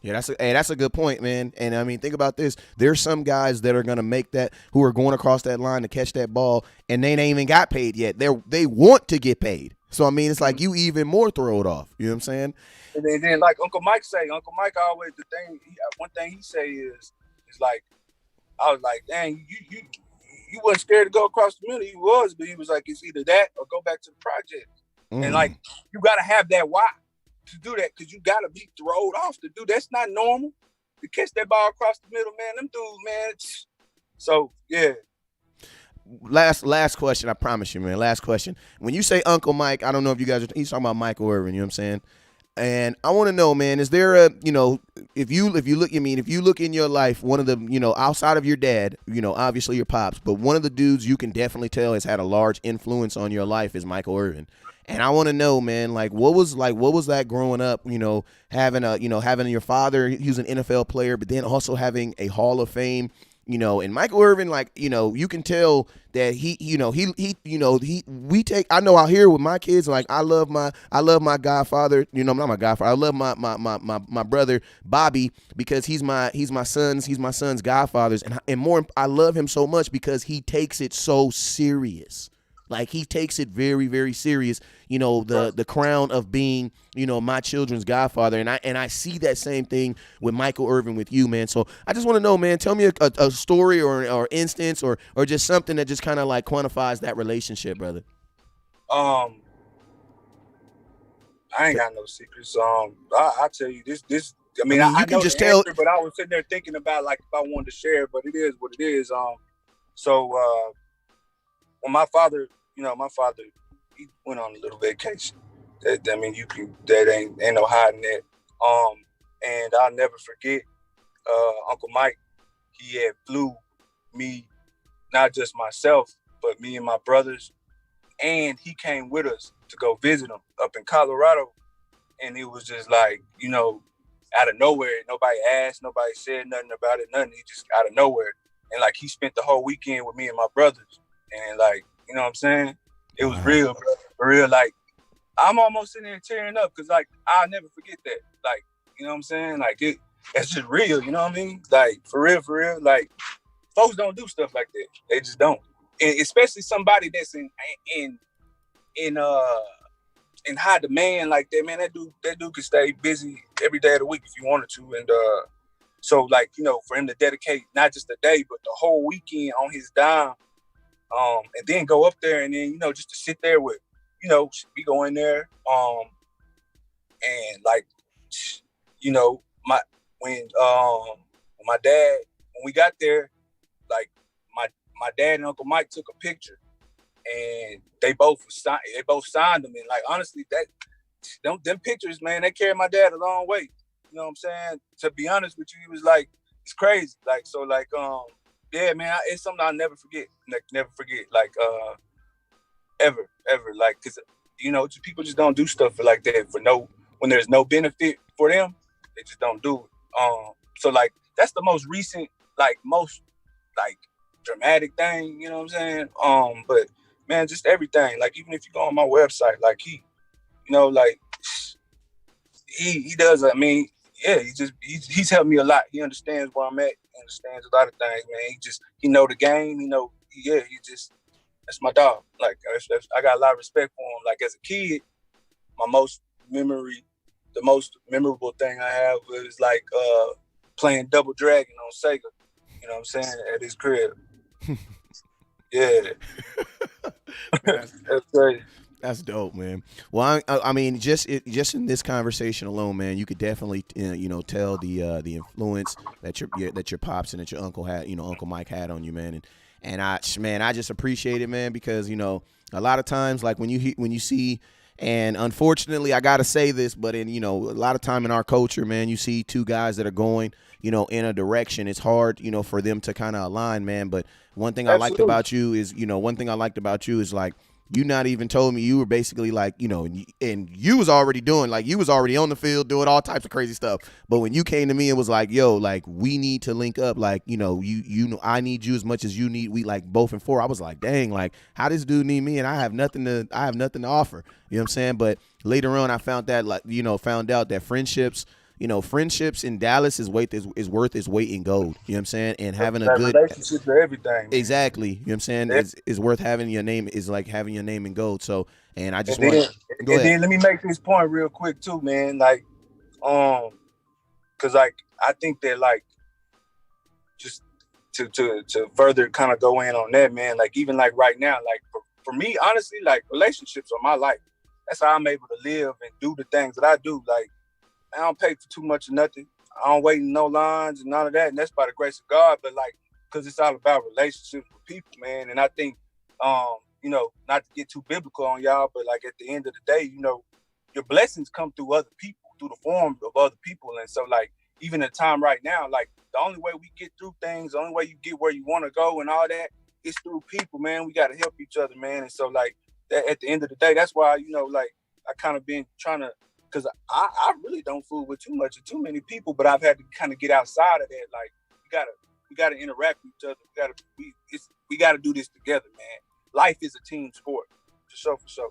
Yeah, that's a good point, man. And I mean, think about this. There's some guys that are gonna make that, who are going across that line to catch that ball, and they ain't even got paid yet. They want to get paid. So I mean, it's like you even more throw it off. You know what I'm saying? And then like Uncle Mike always, one thing he say is like, I was like, dang, you wasn't scared to go across the middle. He was, but he was like, it's either that or go back to the project. And like, you gotta have that why to do that, because you gotta be thrown off to do that's not normal to catch that ball across the middle, man. Them dudes, man. So yeah. Last question, I promise you, man. Last question. When you say Uncle Mike, I don't know if you guys he's talking about Michael Irvin, you know what I'm saying? And I want to know, man, is there a, if you look in your life, one of the, outside of your dad, obviously your pops, but one of the dudes you can definitely tell has had a large influence on your life is Michael Irvin. And I want to know, man, what was that growing up, having your father, he was an NFL player, but then also having a Hall of Fame, and Michael Irvin, you can tell that I know out here with my kids, like I love my godfather, not my godfather. I love my brother Bobby because he's my son's godfathers. And more, I love him so much because he takes it so serious. Like, he takes it very, very serious, the crown of being, my children's godfather. And I see that same thing with Michael Irvin with you, man. So I just want to know, man, tell me a story or instance or just something that just kind of like quantifies that relationship, brother. I ain't got no secrets. I'll tell you this, I mean, I can just tell, answer, but I was sitting there thinking about, like, if I wanted to share, but it is what it is. When my father, he went on a little vacation. That ain't no hiding that. And I'll never forget, Uncle Mike, he had flew me, not just myself, but me and my brothers, and he came with us to go visit him up in Colorado. And it was just like, out of nowhere, nobody asked, nobody said nothing about it, nothing. He just out of nowhere. And like, he spent the whole weekend with me and my brothers. And like, you know what I'm saying? It was real, bro. For real. Like, I'm almost sitting there tearing up because, like, I'll never forget that. Like, you know what I'm saying? Like, it's just real, you know what I mean? Like, for real. Like, folks don't do stuff like that. They just don't. And especially somebody that's in high demand like that, man. That dude could stay busy every day of the week if he wanted to. And so, like, for him to dedicate not just a day, but the whole weekend on his dime, and then go up there and then, just to sit there with, we go in there, and like, when my dad, when we got there, like my dad and Uncle Mike took a picture, and they both signed them. And like, honestly, them pictures, man, they carried my dad a long way. You know what I'm saying? To be honest with you, he was like, it's crazy. Like, so like, yeah, man, it's something I'll never forget. Like, never forget. Like, ever. Like, cause people just don't do stuff like that when there's no benefit for them. They just don't do it. So like, that's the most recent, like, most like dramatic thing. You know what I'm saying? But man, just everything. Like, even if you go on my website, like, he does. I mean, yeah, he's helped me a lot. He understands where I'm at. He understands a lot of things, man. He know the game. That's my dog. Like, I got a lot of respect for him. Like, as a kid, the most memorable thing I have was like playing Double Dragon on Sega. You know what I'm saying? At his crib. Yeah. That's crazy. That's dope, man. Well, I mean, just in this conversation alone, man, you could definitely, tell the influence that your pops and that your uncle had, Uncle Mike had on you, man. And I just appreciate it, man, because a lot of times, like when you see, And unfortunately, I got to say this, but in, a lot of time in our culture, man, you see two guys that are going, in a direction. It's hard, for them to kind of align, man. But one thing I liked Absolutely. about you is, one thing I liked about you is like, you not even told me. You were basically like, and you was already doing, like, you was already on the field doing all types of crazy stuff. But when you came to me and was like, yo, like, we need to link up, like, I need you as much as you need, we like both in 4. I was like, dang, like, how this dude need me and I have nothing to offer. You know what I'm saying? But later on I found that, like, found out that friendships in Dallas is worth its weight in gold. You know what I'm saying? And having a That good relationship for everything. Man. exactly. You know what I'm saying? Yeah. Is worth having your name, is like having your name in gold. So, and I just And want then, go ahead. Then let me make this point real quick too, man. Like, because like I think that like just to further kind of go in on that, man. Like even like right now, like for me, honestly, like relationships are my life. That's how I'm able to live and do the things that I do. Like I don't pay for too much of nothing. I don't wait in no lines and none of that. And that's by the grace of God. But like, because it's all about relationships with people, man. And I think, not to get too biblical on y'all, but like at the end of the day, your blessings come through other people, through the form of other people. And so like, even the time right now, like the only way we get through things, the only way you get where you want to go and all that is through people, man. We got to help each other, man. And so like that, at the end of the day, that's why, like I kind of been trying to, because I really don't fool with too much or too many people, but I've had to kind of get outside of that. Like we gotta interact with each other. We gotta do this together, man. Life is a team sport, for sure.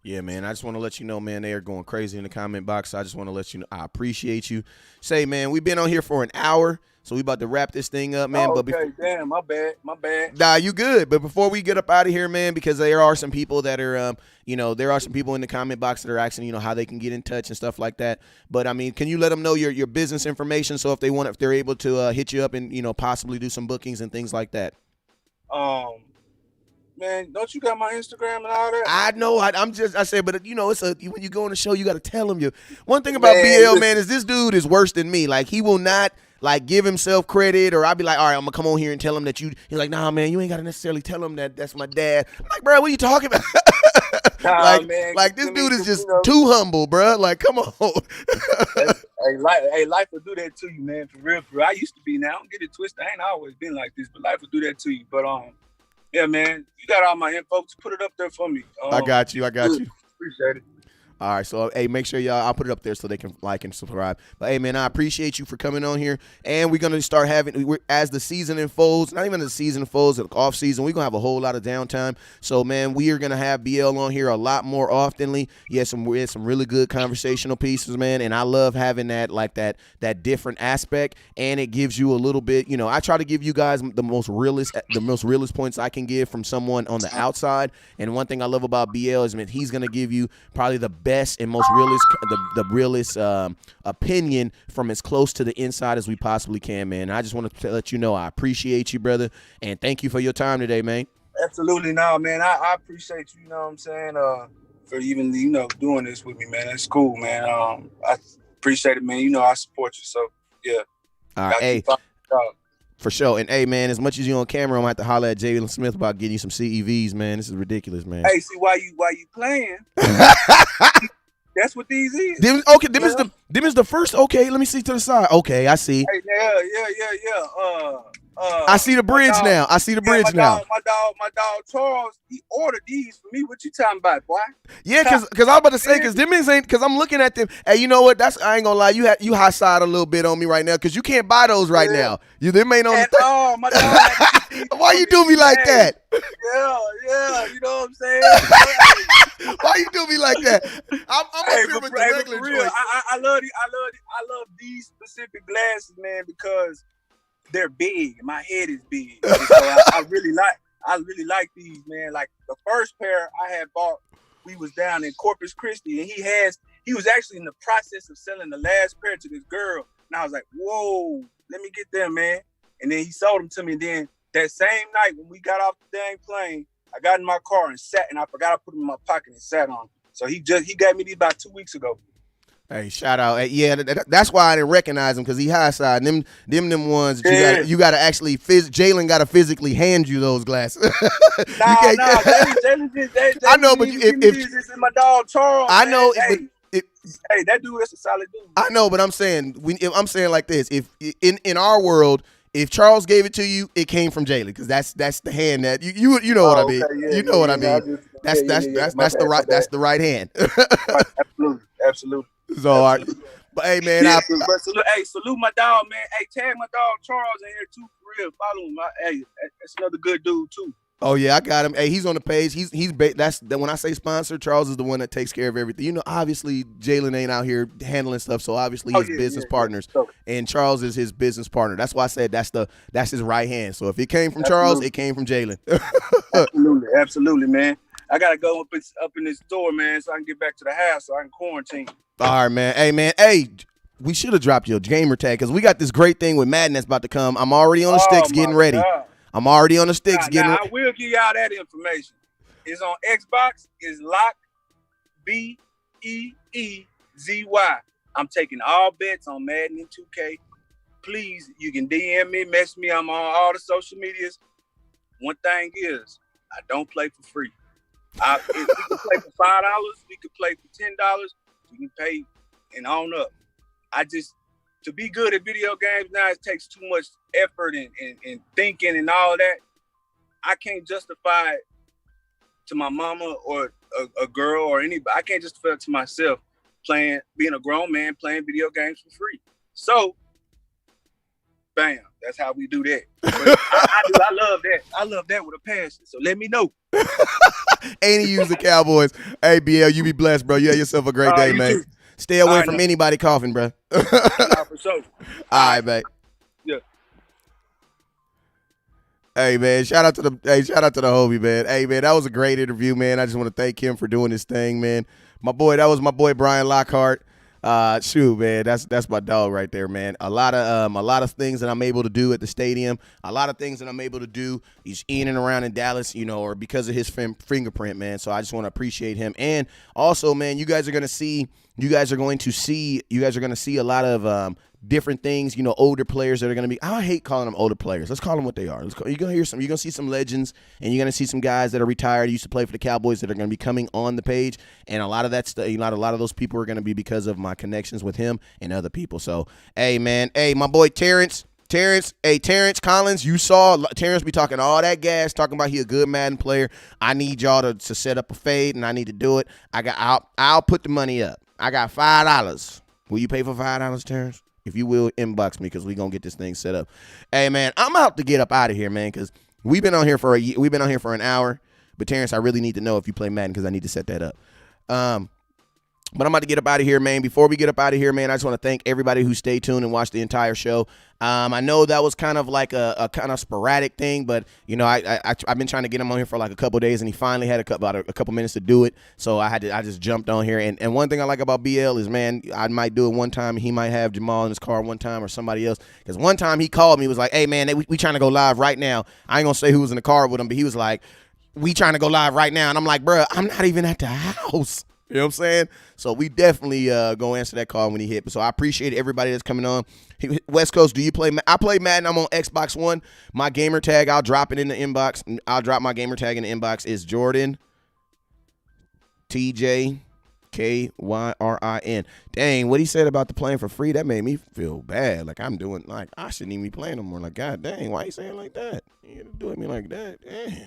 Yeah, man. I just want to let you know, man, they are going crazy in the comment box. I just want to let you know I appreciate you. Say, man, we've been on here for an hour, so we about to wrap this thing up, man. Oh, okay, damn, my bad. Nah, you good. But before we get up out of here, man, because there are some people that are, there are some people in the comment box that are asking, how they can get in touch and stuff like that. But I mean, can you let them know your business information so if they're able to hit you up and possibly do some bookings and things like that? Man, don't you got my Instagram and all that? I know. I said, but it's when you go on the show, you got to tell them one thing about BL, man, is this dude is worse than me. Like he will not like give himself credit, or I'll be like, all right, I'm gonna come on here and tell him that you. He's like, nah, man, you ain't got to necessarily tell him that's my dad. I'm like, bro, what are you talking about? Nah, man, like this dude is just too humble, bro. Like, come on. Life will do that to you, man. For real. I used to be. Now, don't get it twisted. I ain't always been like this, but life will do that to you. But yeah, man, you got all my info. Just put it up there for me. I got you. Appreciate it. All right, so hey, make sure y'all, I'll put it up there so they can like and subscribe. But hey, man, I appreciate you for coming on here, and we're gonna start as the season unfolds. Not even the season unfolds, the off season. We're gonna have a whole lot of downtime. So, man, we are gonna have BL on here a lot more oftenly. We had some really good conversational pieces, man, and I love having that different aspect, and it gives you a little bit. I try to give you guys the most realist points I can give from someone on the outside. And one thing I love about BL is, man, he's gonna give you probably the best and most realist opinion from as close to the inside as we possibly can, man. I just want to let you know I appreciate you, brother, and thank you for your time today, man. Absolutely, no, man. I appreciate you. You know what I'm saying? For even doing this with me, man. That's cool, man. I appreciate it, man. I support you, so yeah. All right, hey. For sure. And hey, man, as much as you're on camera, I'm gonna have to holler at Jalen Smith about getting you some CEVs, man. This is ridiculous, man. Hey, see why you playing? That's what these is. Them is the first. Okay, let me see to the side. Okay, I see. Hey, yeah. I see the bridge now. I see the bridge now. My dog Charles, he ordered these for me. What you talking about, boy? Yeah, cause I was about to say, cause them ain't, cause I'm looking at them. Hey, you know what? I ain't gonna lie. You high side a little bit on me right now, cause you can't buy those right now. Them ain't on the my dog. Why you do me like that? Yeah, you know what I'm saying? Why you do me like that? I'm up here with the regular real, choice. I love these specific glasses, man, because they're big. My head is big, so I really like these, man. Like the first pair I had bought, we was down in Corpus Christi, and he was actually in the process of selling the last pair to this girl, and I was like, whoa, let me get them, man. And then he sold them to me. And then that same night when we got off the dang plane, I got in my car and sat, and I forgot I put them in my pocket and sat on them. So he gave me these about 2 weeks ago. Hey, shout out. Hey, yeah, that's why I didn't recognize him, because he high side. Them ones that Yeah. you gotta actually Jalen gotta physically hand you those glasses. You Nah, can't- Jalen I know, but if this is my dog Charles. I man. know, hey, but if, hey, that dude is a solid dude. I know, but I'm saying I'm saying like this: if in our world, if Charles gave it to you, it came from Jalen, because that's the hand that you know what I mean. Okay, yeah, You know what I mean. That's the right hand. Absolutely. So, all right. But hey, man, Yeah, but salute my dog, man. Hey, tag my dog Charles in here too, for real. Follow him. Hey, that's another good dude too. oh yeah, I got him. Hey, he's on the page. That's when I say sponsor, Charles is the one that takes care of everything. You know, obviously Jalen ain't out here handling stuff, so obviously his business partners, and Charles is his business partner. That's why I said that's his right hand. So if it came from Charles, it came from Jalen. Absolutely, man. I gotta go up in this store, man, so I can get back to the house, so I can quarantine. All right, man. Hey, we should have dropped your gamer tag, because we got this great thing with Madden that's about to come. I'm already on the sticks getting ready. God. I'm already on the sticks getting ready. I will give y'all that information. It's on Xbox. It's Lock BEEZY. I'm taking all bets on Madden and 2K. Please, you can DM me, message me. I'm on all the social medias. One thing is, I don't play for free. If we can play for $5, we can play for $10. We can pay and on up. To be good at video games now, it takes too much effort and thinking and all that. I can't justify it to my mama or a girl or anybody. I can't justify it to myself being a grown man playing video games for free. So, bam, that's how we do that. But I love that. I love that with a passion. So let me know. Ain't he use the Cowboys? Hey, BL, you be blessed, bro. You have yourself a great day, man. Too. Stay away from anybody coughing, bro. For sure. All right, man. Yeah. Hey, man, shout out to the homie, man. Hey, man, that was a great interview, man. I just want to thank him for doing this thing, man. That was my boy Brian Lockhart. Shoot, man, that's my dog right there, man. A lot of things that I'm able to do at the stadium, a lot of things that I'm able to do is in and around in Dallas, or because of his fingerprint, man. So I just want to appreciate him. And also, man, you guys are going to see a lot of different things, older players that are going to be, I hate calling them older players. Let's call them what they are. You're going to see some legends, and you're going to see some guys that are retired, used to play for the Cowboys, that are going to be coming on the page. And a lot of that stuff, a lot of those people are going to be because of my connections with him and other people. So, hey, man, my boy Terrence Collins, you saw Terrence be talking all that gas, talking about he a good Madden player. I need y'all to set up a fade, and I need to do it. I'll put the money up. I got $5. Will you pay for $5, Terrence? If you will, inbox me, because we gonna get this thing set up. Hey, man, I'm out to get up out of here, man, because we've been on here for an hour. But Terrence, I really need to know if you play Madden, because I need to set that up. But I'm about to get up out of here, man. Before we get up out of here, man, I just want to thank everybody who stayed tuned and watched the entire show. I know that was kind of like a kind of sporadic thing, but I've been trying to get him on here for like a couple of days, and he finally had a couple minutes to do it. So I just jumped on here. And one thing I like about BL is, man, I might do it one time, and he might have Jamal in his car one time, or somebody else. Because one time he called me, was like, "Hey, man, we trying to go live right now." I ain't gonna say who was in the car with him, but he was like, "We trying to go live right now," and I'm like, "Bruh, I'm not even at the house." You know what I'm saying? So we definitely go answer that call when he hit. So I appreciate everybody that's coming on. West Coast, do you play? I play Madden. I'm on Xbox One. My gamer tag, I'll drop it in the inbox. I'll drop my gamer tag in the inbox. Is Jordan TJ KYRIN. Dang, what he said about the playing for free, that made me feel bad. Like I'm doing, like I shouldn't even be playing no more. Like, God dang, why you saying like that? You doing me like that? Damn.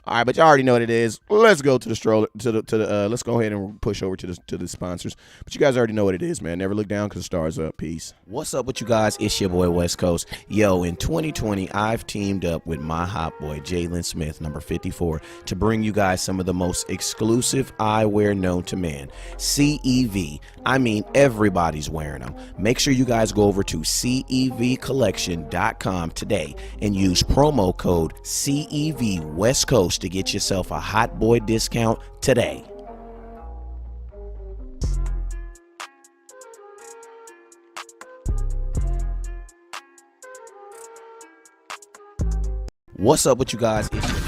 All right, but you already know what it is. Let's go to the stroller. Let's go ahead and push over to the sponsors. But you guys already know what it is, man. Never look down, because the stars up. Peace. What's up with you guys? It's your boy West Coast. Yo, in 2020, I've teamed up with my hot boy Jalen Smith, number 54, to bring you guys some of the most exclusive eyewear known to man. CEV. I mean, everybody's wearing them. Make sure you guys go over to CEVcollection.com today and use promo code CEV West Coast to get yourself a hot boy discount today. What's up with you guys? It's your